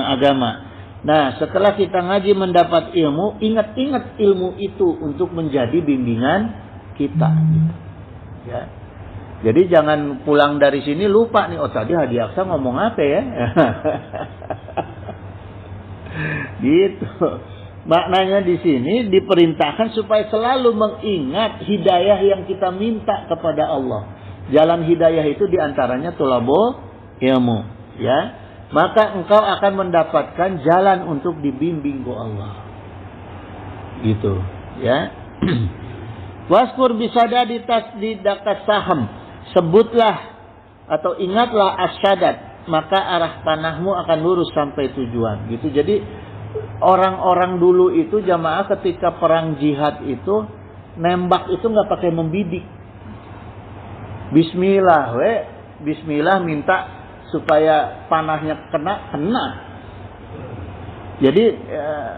Speaker 1: agama. Nah, setelah kita ngaji mendapat ilmu, ingat-ingat ilmu itu untuk menjadi bimbingan kita. Ya. Jadi jangan pulang dari sini lupa nih, oh tadi Hadi Aksa ngomong apa ya? Gitu. Maknanya di sini diperintahkan supaya selalu mengingat hidayah yang kita minta kepada Allah. Jalan hidayah itu diantaranya thalabul ilmu, ya. Maka engkau akan mendapatkan jalan untuk dibimbing oleh Allah. Gitu, ya. Waskur bisadadi tasdidakas saham, sebutlah atau ingatlah asyadat, maka arah panahmu akan lurus sampai tujuan. Gitu. Jadi orang-orang dulu itu jamaah ketika perang jihad itu nembak itu nggak pakai membidik. Bismillah minta supaya panahnya kena. Jadi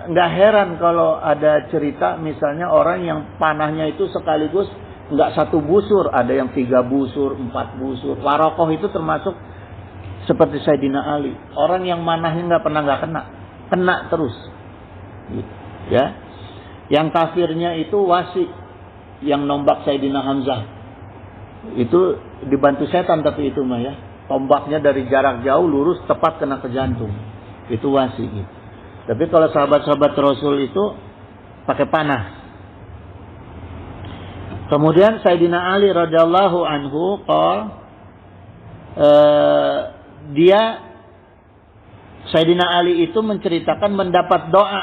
Speaker 1: nggak heran kalau ada cerita misalnya orang yang panahnya itu sekaligus nggak 1 busur, ada yang 3 busur, 4 busur. Warokoh itu termasuk seperti Sayyidina Ali, orang yang manahnya nggak pernah nggak kena terus, gitu, ya. Yang kafirnya itu Wasi, yang nombak Sayyidina Hamzah, itu dibantu setan tapi itu mah ya, tombaknya dari jarak jauh lurus tepat kena ke jantung, itu Wasi. Gitu. Tapi kalau sahabat-sahabat Rasul itu pakai panah. Kemudian Sayyidina Ali radhiyallahu anhu Sayyidina Ali itu menceritakan mendapat doa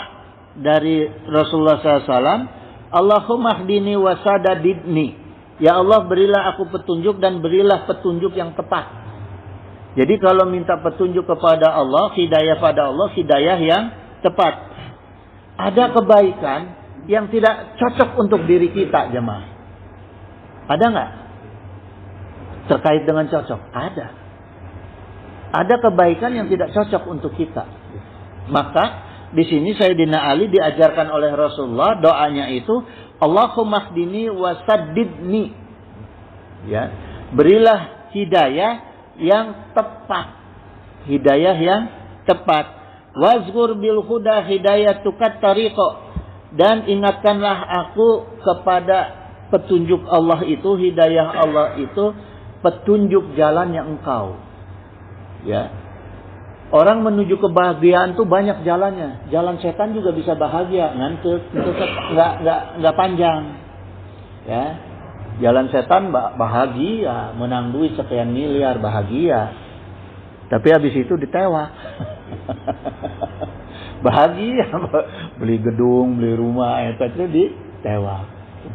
Speaker 1: dari Rasulullah SAW, Allahumma hdini wasadadidni, ya Allah berilah aku petunjuk dan berilah petunjuk yang tepat. Jadi kalau minta petunjuk kepada Allah, hidayah pada Allah, hidayah yang tepat. Ada kebaikan yang tidak cocok untuk diri kita, jemaah. Ada nggak? Terkait dengan cocok? Ada kebaikan yang tidak cocok untuk kita. Maka di sini Sayyidina Ali diajarkan oleh Rasulullah doanya itu Allahumma hdini wasaddidni. Ya, berilah hidayah yang tepat. Hidayah yang tepat. Wazkur bil huda hidayatukat tariqo, dan ingatkanlah aku kepada petunjuk Allah itu, hidayah Allah itu petunjuk jalannya engkau. Ya. Orang menuju kebahagiaan tuh banyak jalannya. Jalan setan juga bisa bahagia, ngantuk, enggak panjang. Ya. Jalan setan bahagia, menang duit sekian miliar, bahagia. Tapi habis itu ditewak. Bahagia, beli gedung, beli rumah, itu ditewak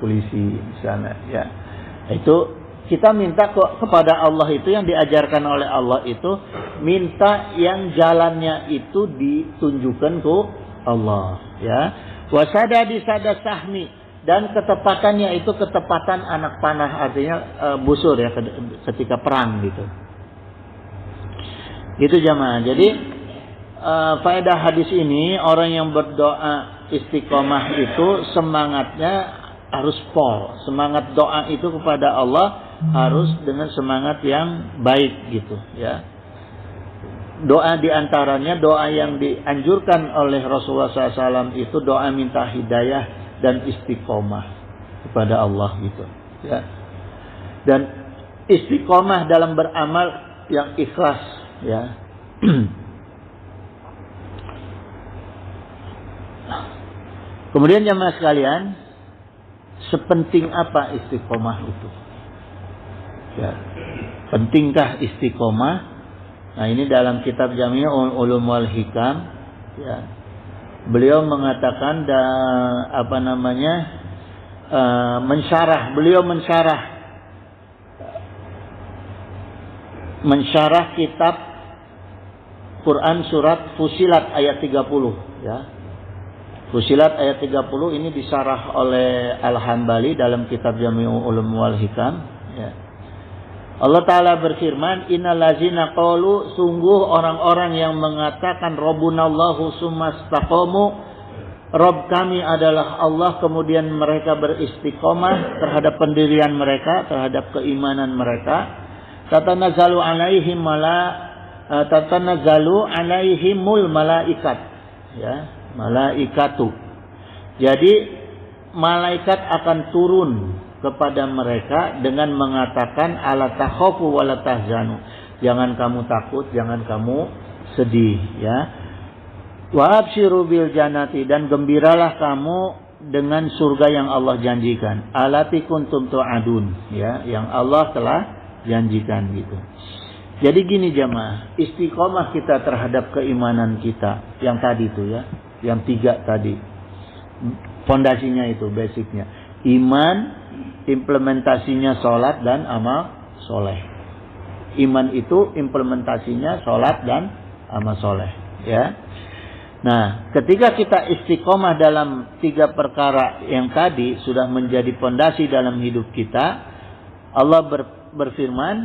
Speaker 1: polisi di sana. Ya. Itu kita minta kepada Allah itu yang diajarkan oleh Allah itu, minta yang jalannya itu ditunjukkan ke Allah, ya. Wasada disada sahmi, dan ketepatannya itu ketepatan anak panah, artinya busur ya ketika perang gitu. Gitu jamaah. Jadi faedah hadis ini, orang yang berdoa istiqomah itu semangatnya harus pol. Semangat doa itu kepada Allah harus dengan semangat yang baik gitu ya. Doa diantaranya doa yang dianjurkan oleh Rasulullah SAW itu doa minta hidayah dan istiqomah kepada Allah gitu ya. Dan istiqomah dalam beramal yang ikhlas ya. Kemudian jemaah sekalian, sepenting apa istiqomah itu? Ya. Pentingkah istiqomah? Nah, ini dalam kitab Jami'ul Ulum wal Hikam ya. Beliau mengatakan mensyarah kitab Quran surat Fusilat ayat 30 ya. Fusilat ayat 30 ini disarah oleh Al-Hambali dalam kitab Jami'ul Ulum wal Hikam ya. Allah Ta'ala berfirman, Innal ladzina qalu, sungguh orang-orang yang mengatakan Rabbunallahu sumastaqamu, Rabb kami adalah Allah, kemudian mereka beristiqomah terhadap pendirian mereka, terhadap keimanan mereka. Tatanazzalu alaihimul malaikat ya, malaikatu. Jadi malaikat akan turun kepada mereka dengan mengatakan ala takhafu wa la tahzanu. Jangan kamu takut, jangan kamu sedih ya. Wa absyiru bil jannati, dan gembiralah kamu dengan surga yang Allah janjikan. Alati kuntum tu'adun ya, yang Allah telah janjikan gitu. Jadi gini jemaah, istiqomah kita terhadap keimanan kita yang tadi itu ya, yang 3 tadi. Fondasinya itu basicnya. Iman, implementasinya sholat dan amal soleh. Iman itu implementasinya sholat dan amal soleh ya. Nah, ketika kita istiqomah dalam 3 perkara yang tadi sudah menjadi fondasi dalam hidup kita, Allah berfirman,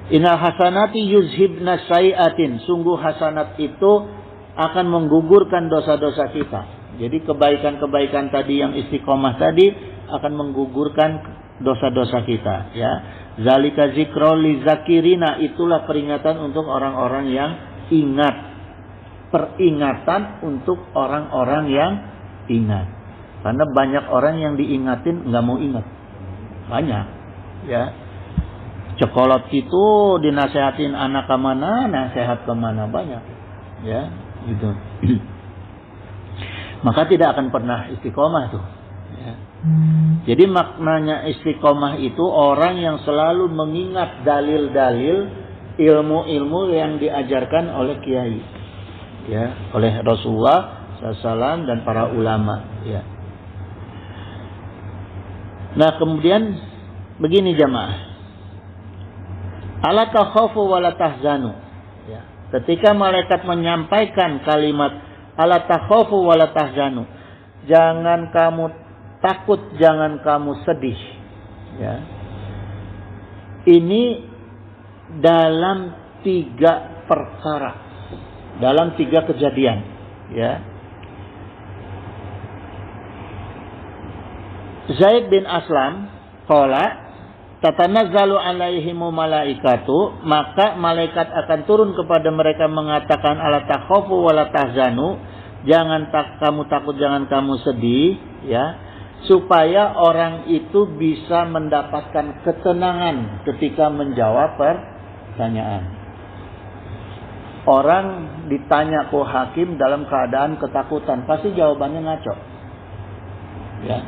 Speaker 1: Innal hasanati yuzhibna sayiatin. Sungguh hasanat itu akan menggugurkan dosa-dosa kita. Jadi kebaikan-kebaikan tadi yang istiqomah tadi akan menggugurkan dosa-dosa kita, ya. Zalika zikra lizakirina, itulah peringatan untuk orang-orang yang ingat. Peringatan untuk orang-orang yang ingat. Karena banyak orang yang diingatin nggak mau ingat. Banyak, ya. Cekolot itu dinasehatin anak kemana, nasihat kemana, banyak, ya, gitu. Maka tidak akan pernah istiqomah tuh, ya. Jadi maknanya istiqomah itu orang yang selalu mengingat dalil-dalil ilmu-ilmu yang diajarkan oleh kiai, ya, oleh Rasulullah SAW dan para ulama, ya. Nah, kemudian begini jamaah, ala takhafu wa la tahzanu, ya. Ketika malaikat menyampaikan kalimat ala takhafu wa la tahzanu, jangan kamu takut, jangan kamu sedih, ya. Ini dalam 3 perkara, dalam 3 kejadian, ya. Zaid bin Aslam qala tatanazzalu alaihimu malaikatu, maka malaikat akan turun kepada mereka mengatakan ala takhafu wa la tahzanu, jangan kamu takut, jangan kamu sedih, ya, supaya orang itu bisa mendapatkan ketenangan ketika menjawab pertanyaan. Orang ditanya ke hakim dalam keadaan ketakutan, pasti jawabannya ngaco, ya.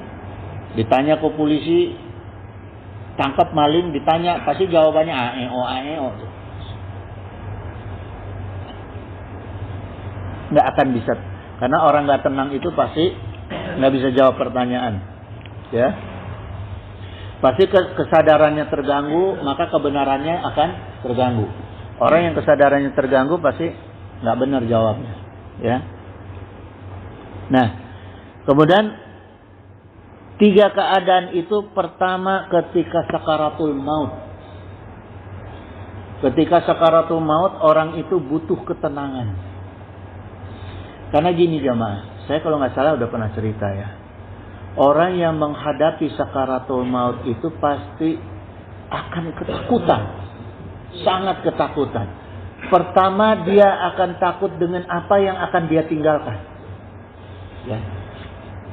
Speaker 1: Ditanya ke polisi, tangkap maling, ditanya pasti jawabannya aeo. Nggak akan bisa, karena orang nggak tenang itu pasti nggak bisa jawab pertanyaan, ya. Pasti kesadarannya terganggu, maka kebenarannya akan terganggu. Orang yang kesadarannya terganggu pasti nggak benar jawabnya, ya. Nah, kemudian 3 keadaan itu, pertama ketika sakaratul maut. Ketika sakaratul maut, orang itu butuh ketenangan. Karena gini jamaah, saya kalau nggak salah udah pernah cerita, ya. Orang yang menghadapi sakaratul maut itu pasti akan ketakutan. Sangat ketakutan. Pertama, dia akan takut dengan apa yang akan dia tinggalkan, ya.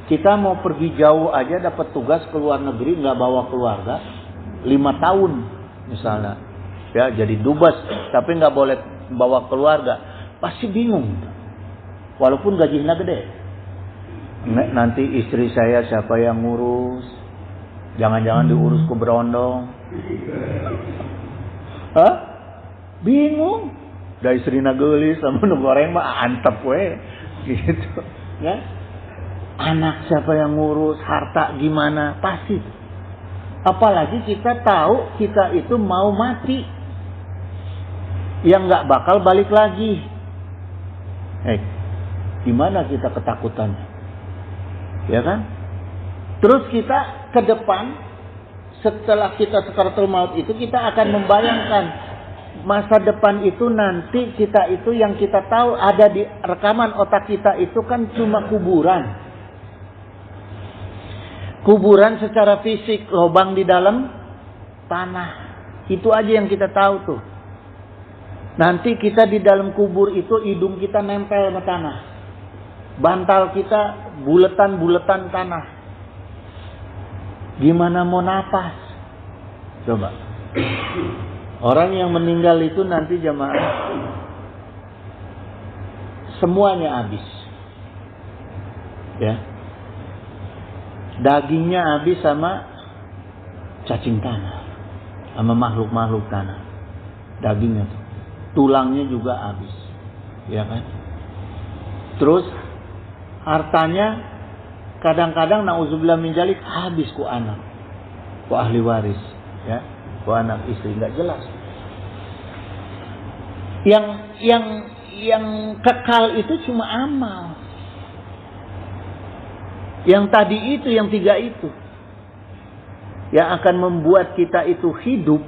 Speaker 1: Kita mau pergi jauh aja, dapat tugas ke luar negeri, nggak bawa keluarga, 5 tahun misalnya, ya, jadi dubes, tapi nggak boleh bawa keluarga, pasti bingung. Walaupun gajinya gede, nanti istri saya siapa yang ngurus? Jangan-jangan diurus ke berondong, hah? Bingung. Dari istri nagelis sama goreng mah antep we, gitu, ya. Anak siapa yang ngurus, harta gimana, pasti. Apalagi kita tahu kita itu mau mati, yang nggak bakal balik lagi. Gimana kita ketakutannya, ya kan? Terus kita ke depan, setelah kita sakaratul maut itu, kita akan membayangkan masa depan itu nanti kita itu yang kita tahu ada di rekaman otak kita itu kan cuma kuburan. Kuburan secara fisik, lubang di dalam tanah. Itu aja yang kita tahu tuh. Nanti kita di dalam kubur itu hidung kita nempel sama tanah. Bantal kita buletan-buletan tanah. Gimana mau napas? Coba. Orang yang meninggal itu nanti jamaah, semuanya habis, ya. Dagingnya habis sama cacing tanah, sama makhluk-makhluk tanah. Dagingnya tuh. Tulangnya juga habis, ya kan? Terus hartanya kadang-kadang nauzubillah min dzalik habis ku anak, ku ahli waris, ya, ku anak istri, nggak jelas. Yang kekal itu cuma amal. Yang tadi itu, yang 3 itu, yang akan membuat kita itu hidup,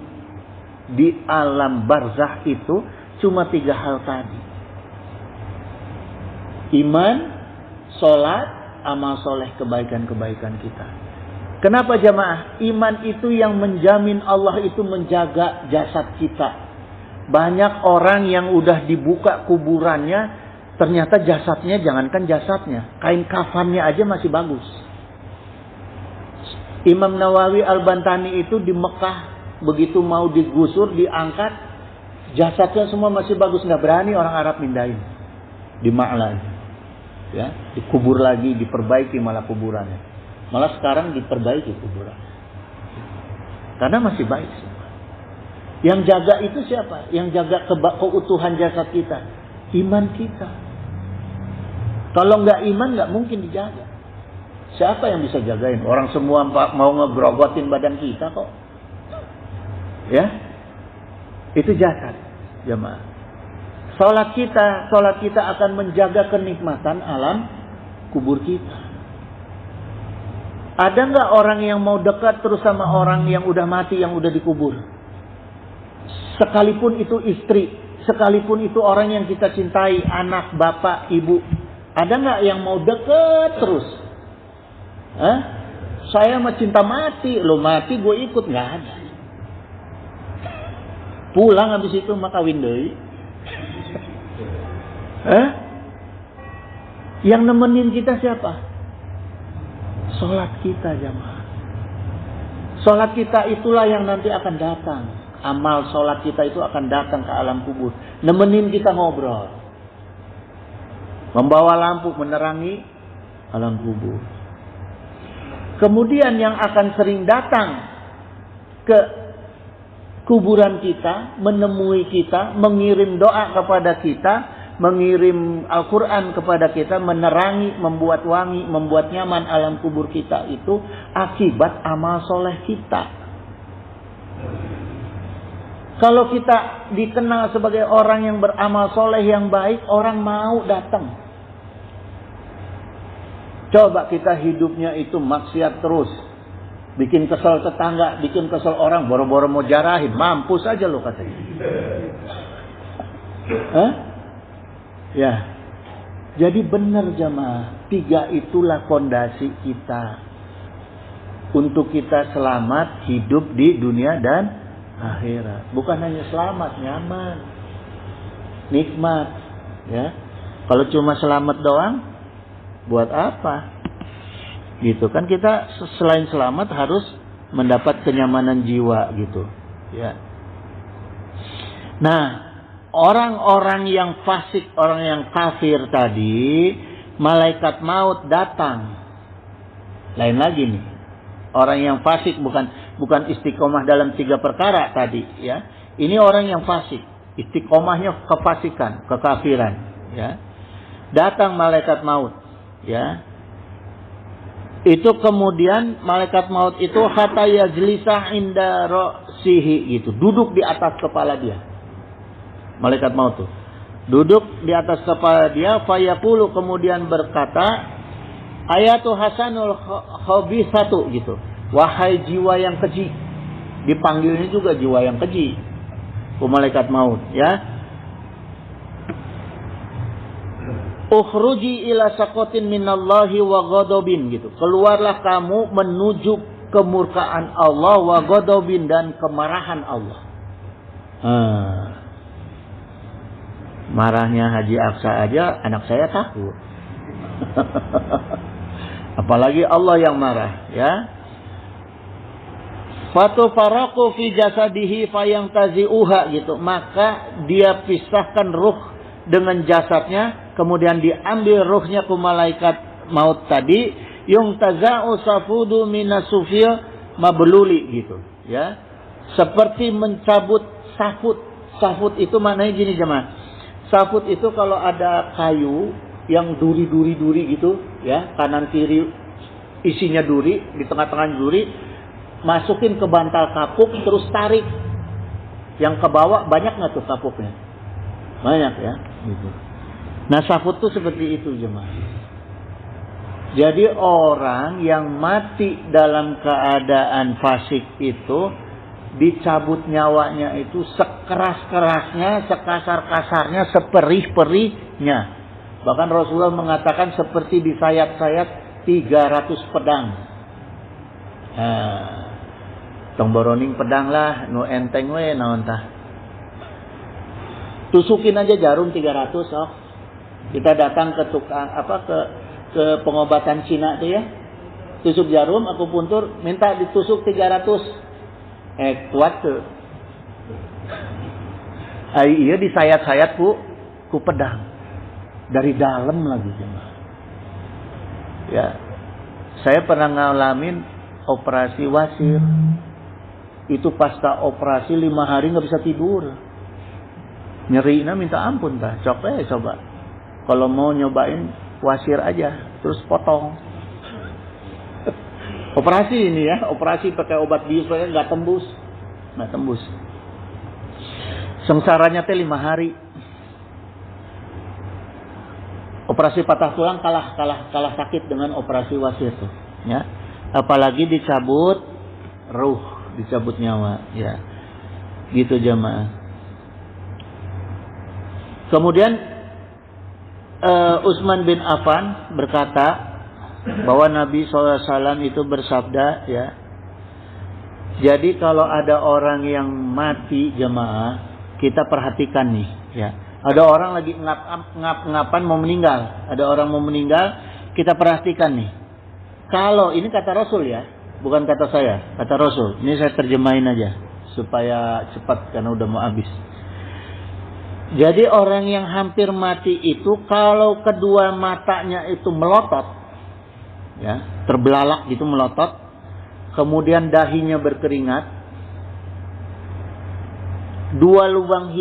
Speaker 1: di alam barzakh itu cuma 3 hal tadi. Iman, sholat, amal soleh, kebaikan-kebaikan kita. Kenapa jamaah? Iman itu yang menjamin Allah itu menjaga jasad kita. Banyak orang yang udah dibuka kuburannya, ternyata jasadnya, jangankan jasadnya, kain kafannya aja masih bagus. Imam Nawawi Al-Bantani itu di Mekah, begitu mau digusur, diangkat, jasadnya semua masih bagus. Nggak berani orang Arab mindahin. Di Ma'la. Ya, dikubur lagi, diperbaiki malah kuburannya. Malah sekarang diperbaiki kuburan. Karena masih baik semua. Yang jaga itu siapa? Yang jaga keutuhan jasad kita. Iman kita. Kalau nggak iman nggak mungkin dijaga. Siapa yang bisa jagain? Orang semua mau ngegrogotin badan kita kok. Ya, itu jasad, jemaah. Salat kita akan menjaga kenikmatan alam kubur kita. Ada nggak orang yang mau dekat terus sama orang yang udah mati, yang udah dikubur? Sekalipun itu istri, sekalipun itu orang yang kita cintai, anak, bapak, ibu. Ada nggak yang mau deket terus? Saya mah cinta mati, lo mati gue ikut, nggak ada. Pulang habis itu maka windoi. Yang nemenin kita siapa? Sholat kita jamaah. Sholat kita itulah yang nanti akan datang. Amal sholat kita itu akan datang ke alam kubur. Nemenin kita ngobrol. Membawa lampu menerangi alam kubur. Kemudian yang akan sering datang ke kuburan kita, menemui kita, mengirim doa kepada kita, mengirim Al-Quran kepada kita, menerangi, membuat wangi, membuat nyaman alam kubur kita itu akibat amal soleh kita. Kalau kita dikenal sebagai orang yang beramal soleh yang baik, orang mau datang. Coba kita hidupnya itu maksiat terus. Bikin kesel tetangga, bikin kesel orang, boro-boro mau jarahin, mampus aja lo katanya. Ya. Jadi benar jamaah, 3 itulah fondasi kita. Untuk kita selamat hidup di dunia dan akhirat. Bukan hanya selamat, nyaman, nikmat, ya. Kalau cuma selamat doang, buat apa? Gitu kan, kita selain selamat harus mendapat kenyamanan jiwa gitu, ya. Nah, orang-orang yang fasik, orang yang kafir tadi, malaikat maut datang. Lain lagi nih. Orang yang fasik bukan istiqomah dalam 3 perkara tadi, ya. Ini orang yang fasik, istiqomahnya kefasikan, kekafiran, ya. Datang malaikat maut, ya. Itu kemudian malaikat maut itu hatta yajlisa inda ra'sihi gitu, duduk di atas kepala dia. Malaikat maut tuh duduk di atas kepala dia, fayaqulu, kemudian berkata, ayatu hasanul khabithatu gitu. Wahai jiwa yang keji. Dipanggilnya juga jiwa yang keji. Malaikat maut, ya. Ukhruji ila saqatin minallahi wa ghadabin gitu. Keluarlah kamu menuju kemurkaan Allah wa ghadabin, dan kemarahan Allah. Marahnya Haji Aksa aja anak saya takut. Apalagi Allah yang marah, ya. Fatu faraku fi jasadihi fayangtazi'uha gitu. Maka dia pisahkan ruh dengan jasadnya, kemudian diambil ruhnya ke malaikat maut tadi, yung taza'u safudu minasufil mabluli gitu, ya. Seperti mencabut safut. Safut itu maknanya gini jemaah. Safut itu kalau ada kayu yang duri gitu, ya, kanan kiri isinya duri, di tengah-tengah duri, masukin ke bantal kapuk, terus tarik. Yang ke bawah banyak nggak tuh kapuknya? Banyak, ya. Gitu. Nah, safut tuh seperti itu jemaah. Jadi orang yang mati dalam keadaan fasik itu dicabut nyawanya itu sekeras-kerasnya, sekasar-kasarnya, seperih-perihnya. Bahkan Rasulullah mengatakan seperti disayat-sayat 300 pedang. Tong boroning pedang lah, nu enteng we naon tah. Tusukin aja jarum 300 oh. Kita datang ke tukang ke pengobatan Cina tuh ya. Tusuk jarum, akupuntur, minta ditusuk 300. Kuat tuh. Iya disayat-sayat ku pedang. Dari dalam lagi jemaah. Ya. Saya pernah ngalamin operasi wasir. Itu pasca operasi 5 hari nggak bisa tidur. Nyerinya minta ampun dah. Coba. Kalau mau nyobain wasir aja, terus potong. Operasi ini ya, operasi pakai obat bius nggak tembus. Sengsaranya teh 5 hari. Operasi patah tulang kalah sakit dengan operasi wasir tuh, ya. Apalagi dicabut ruh, dicabut nyawa, ya. Gitu jemaah. Kemudian Utsman bin Affan berkata bahwa Nabi SAW itu bersabda, ya. Jadi kalau ada orang yang mati jemaah, kita perhatikan nih, ya. Ada orang lagi ngap-ngapan mau meninggal. Ada orang mau meninggal, kita perhatikan nih. Kalau ini kata Rasul ya, bukan kata saya, kata Rasul. Ini saya terjemahin aja supaya cepat karena udah mau habis. Jadi orang yang hampir mati itu kalau kedua matanya itu melotot, ya, terbelalak gitu melotot, kemudian dahinya berkeringat, dua lubang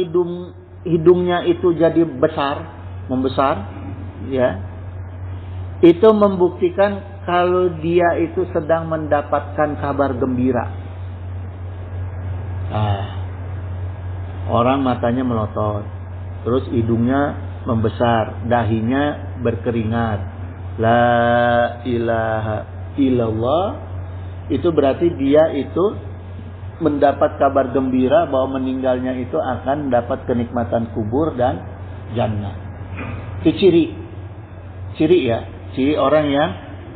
Speaker 1: hidungnya itu jadi membesar, ya. Itu membuktikan kalau dia itu sedang mendapatkan kabar gembira. Orang matanya melotot, terus hidungnya membesar, dahinya berkeringat. La ilaha illallah. Itu berarti dia itu mendapat kabar gembira bahwa meninggalnya itu akan dapat kenikmatan kubur dan jannah. Itu ciri ya, ciri orang yang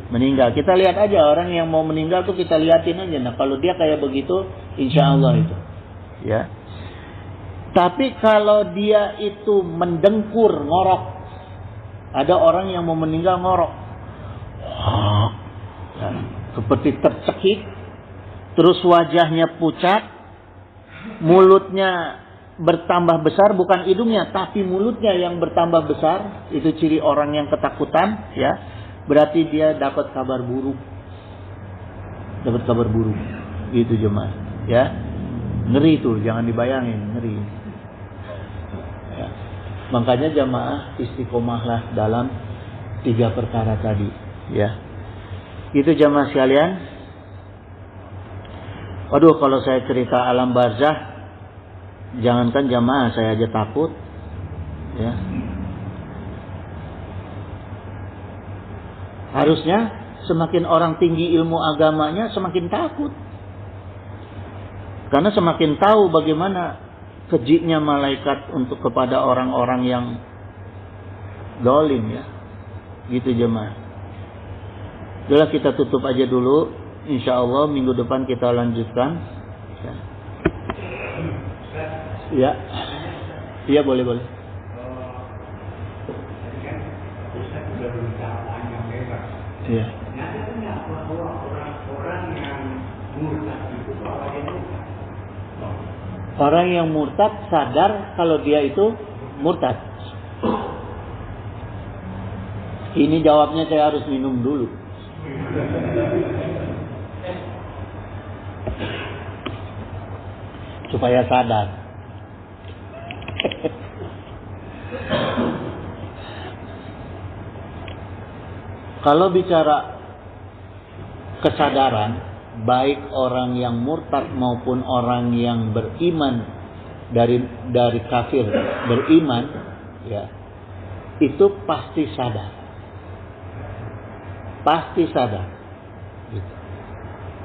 Speaker 1: meninggal. Kita lihat aja orang yang mau meninggal tuh kita liatin aja. Nah kalau dia kayak begitu, insya Allah itu, ya. Tapi kalau dia itu mendengkur, ngorok, ada orang yang mau meninggal ngorok, seperti tercekik. Terus wajahnya pucat, mulutnya bertambah besar, bukan hidungnya, tapi mulutnya yang bertambah besar. Itu ciri orang yang ketakutan, ya. Berarti dia dapat kabar buruk. Itu jemaah, ya. Ngeri tuh, jangan dibayangin, ngeri. Ya. Makanya jemaah istiqomahlah dalam 3 perkara tadi, ya. Itu jemaah sekalian. Aduh, kalau saya cerita alam barzah, jangankan jamaah, saya aja takut, ya. Harusnya semakin orang tinggi ilmu agamanya, semakin takut. Karena semakin tahu bagaimana kejiknya malaikat untuk kepada orang-orang yang zalim, ya. Gitu jemaah. Udah kita tutup aja dulu. Insya Allah minggu depan kita lanjutkan. Ya, iya boleh. Iya. Orang yang murtad sadar kalau dia itu murtad. Ini jawabnya saya harus minum dulu. Supaya sadar. Kalau bicara kesadaran, baik orang yang murtad maupun orang yang beriman dari kafir beriman, ya, itu pasti sadar. Pasti sadar. Gitu.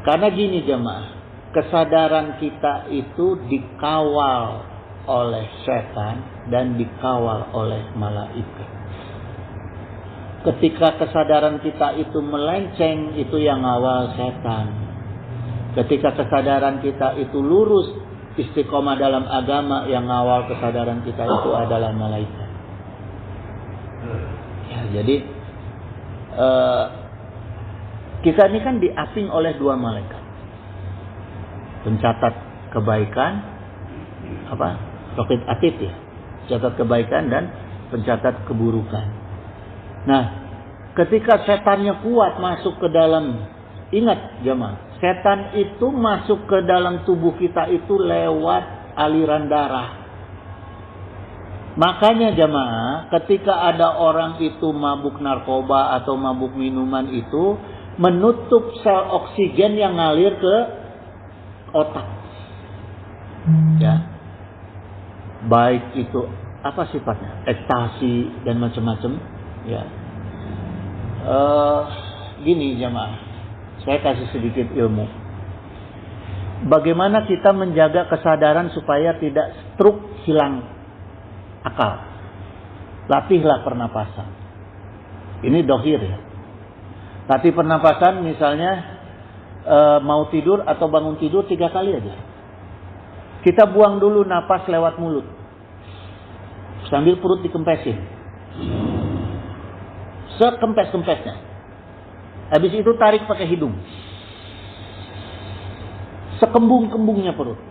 Speaker 1: Karena gini jemaah, kesadaran kita itu dikawal oleh setan dan dikawal oleh malaikat. Ketika kesadaran kita itu melenceng, itu yang ngawal setan. Ketika kesadaran kita itu lurus, istiqomah dalam agama, yang ngawal kesadaran kita itu adalah malaikat. Ya, jadi kita ini kan diaping oleh dua malaikat, pencatat kebaikan, raqib atid ya, pencatat kebaikan dan pencatat keburukan. Nah, ketika setannya kuat masuk ke dalam, ingat jemaah, setan itu masuk ke dalam tubuh kita itu lewat aliran darah. Makanya jemaah, ketika ada orang itu mabuk narkoba atau mabuk minuman itu menutup sel oksigen yang ngalir ke otak. Ya. Baik itu apa sifatnya? Ekstasi dan macam-macam, ya. Gini jemaah, saya kasih sedikit ilmu. Bagaimana kita menjaga kesadaran supaya tidak stroke, hilang akal? Latihlah pernapasan. Ini dohir ya. Latih pernapasan misalnya mau tidur atau bangun tidur 3 kali aja. Kita buang dulu napas lewat mulut, sambil perut dikempesin, sekempes-kempesnya. Habis itu tarik pakai hidung, sekembung-kembungnya perut.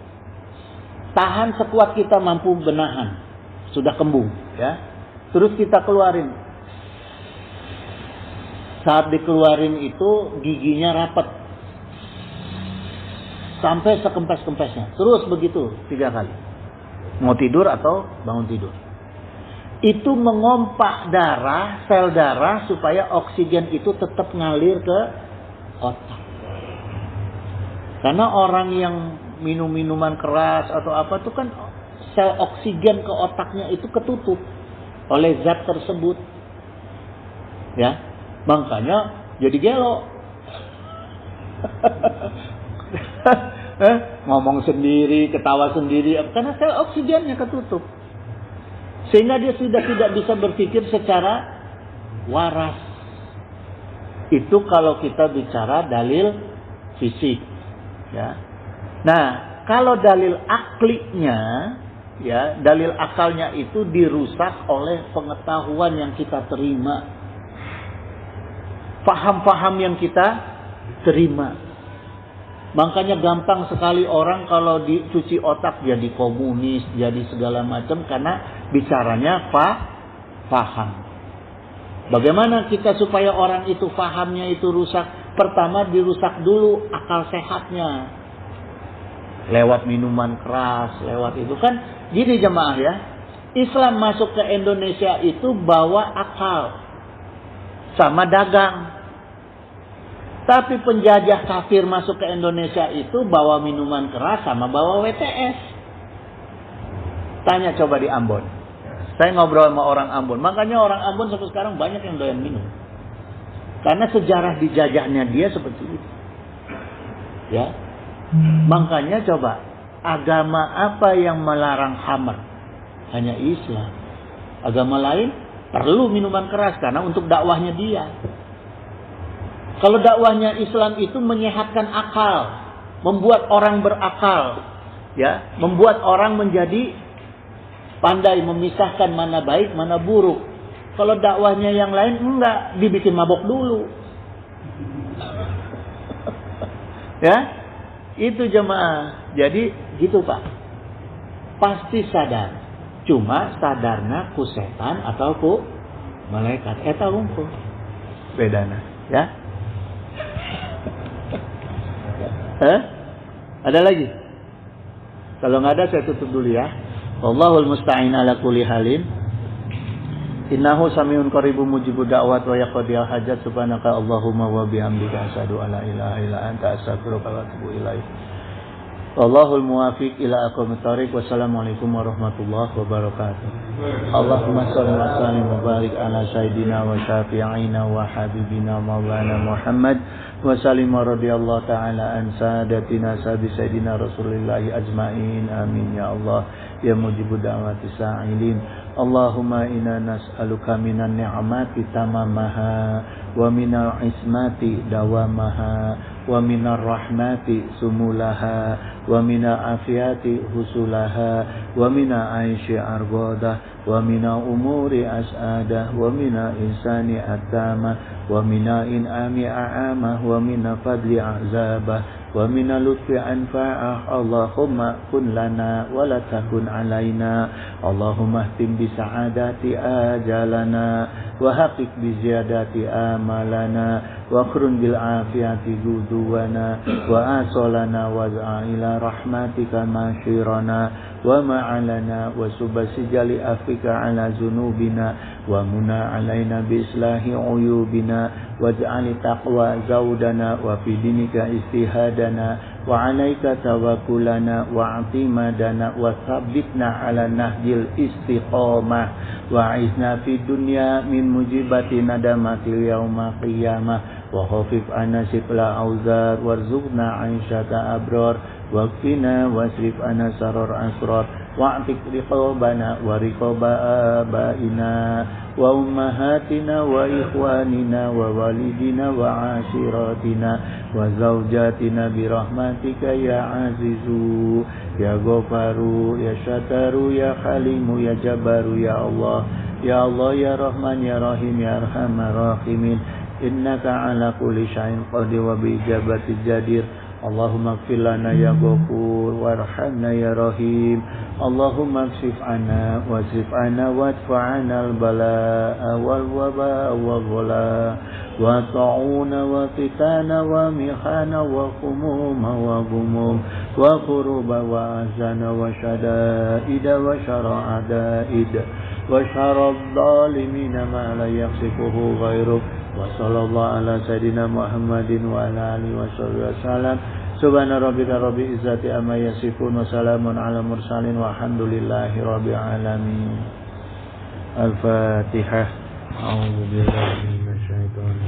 Speaker 1: Tahan sekuat kita mampu menahan. Sudah kembung, ya. Terus kita keluarin. Saat dikeluarin itu giginya rapat, sampai sekempes-kempesnya. Terus begitu 3 kali. Mau tidur atau bangun tidur. Itu mengompak darah, sel darah, supaya oksigen itu tetap ngalir ke otak. Karena orang yang minum minuman keras atau apa itu kan sel oksigen ke otaknya itu ketutup oleh zat tersebut. Ya. Makanya jadi gelo. Ngomong sendiri, ketawa sendiri, karena sel oksigennya ketutup. Sehingga dia sudah tidak bisa berpikir secara waras. Itu kalau kita bicara dalil fisik, ya. Nah, kalau dalil aklinya, ya, dalil akalnya itu dirusak oleh pengetahuan yang kita terima, faham-faham yang kita terima. Makanya gampang sekali orang kalau dicuci otak jadi komunis, jadi segala macam, karena bicaranya paham. Bagaimana kita supaya orang itu fahamnya itu rusak? Pertama dirusak dulu akal sehatnya. Lewat minuman keras, lewat itu kan gini jemaah ya. Islam masuk ke Indonesia itu bawa akal sama dagang. Tapi penjajah kafir masuk ke Indonesia itu bawa minuman keras sama bawa WTS. Tanya coba di Ambon. Saya ngobrol sama orang Ambon. Makanya orang Ambon sampai sekarang banyak yang doyan minum. Karena sejarah dijajahnya dia seperti itu. Ya. Makanya coba, agama apa yang melarang khamr? Hanya Islam. Agama lain perlu minuman keras karena untuk dakwahnya dia. Kalau dakwahnya Islam itu menyehatkan akal, membuat orang berakal, ya, membuat orang menjadi pandai memisahkan mana baik, mana buruk. Kalau dakwahnya yang lain enggak, dibikin mabok dulu. Ya, itu jemaah. Jadi gitu Pak. Pasti sadar. Cuma sadarnya ku setan atau ku malaikat. Eta unggul. Bedana, ya. Ada lagi? Kalau nggak ada saya tutup dulu ya. Wallahul musta'in ala kulli halin. Innahu samiun qaribun mujibud da'wat wa yaqdiyal hajat. Subhanaka Allahumma wa bihamdika asyhadu an la ilaha illa anta astaghfiruka wa atubu ilaik. Wallahul muwaffiq ila aqwamit thoriq. Wassalamualaikum warahmatullahi wabarakatuh. Allahumma shalli wa sallim wa barik ala sayyidina wa syafi'ina wa habibina maulana Muhammad wa sallama radhiyallahu ta'ala an sadatina sayyidina Rasulillah ajmain. Amin ya Allah ya mujibud da'wati sa'ilin. Allahumma inna nas'aluka minan ni'mati tamamaha wa minal ismati dawamaha wa minar rahmati sumulaha wa minal afiyati husulaha wa minal aishi argodah wa minal umuri as'adah wa minal insani atama wa minal in'ami a'amah wa minal fadli a'zabah wa minal lutfi anfa'ah. Allahumma kun lana wa la takun alaina. Allahumma ihtim bi sa'adati ajalana wa haqiq bi ziyadati amalana wa akhrun bil afiyati guduwana wa asolana wa ila rahmatika masyirana wa ma'alana wa subasijali afika ala zunubina wa muna alaina bi islahi uyubina waj'ali taqwa zawdana wa fi dinika istihadana wa alaika tawakkulana wa atimadana wa thabbitna ala nahjil istiqamah wa izna fi dunya min mujibati nadamatil yauma qiyamah wa khafif anna sifla auzar warzuqna aisyata abrar waqfina wasrif anna sarar asrar wa'tik riqabana wa riqaba abaina wa ummahatina wa ikhwanina wa walidina wa ashiratina wa zawjatina birahmatika ya azizu ya ghafaru ya syataru ya halimu ya jabaru ya Allah ya Allah ya Rahman ya Rahim ya Arhamar Rahimin. Innaka ala kulli syai'in qadir wa bi ijabati jadir. Allahumma ighfir lana ya Ghafur warhamna ya Rahim. Allahumma kshif anna wasrif anna wadfa'ana al-balaa'a wal waba'a wal ghala wa ta'una wa fitana wa mihana wa khumuma wa gumum wa quruba wa azana wa shada'ida wa shara'adaid wa syarad dhalimina ma la yaksifuhu ghairuk. Wa sallallahu ala sayyidina Muhammadin wa ala alihi wa sahbihi wasallam. Subhana rabbika rabbil izzati amma yasifun wa salamun ala mursalin walhamdulillahi rabbil alamin. Al-Fatihah. A'udzu billahi minasyaitonir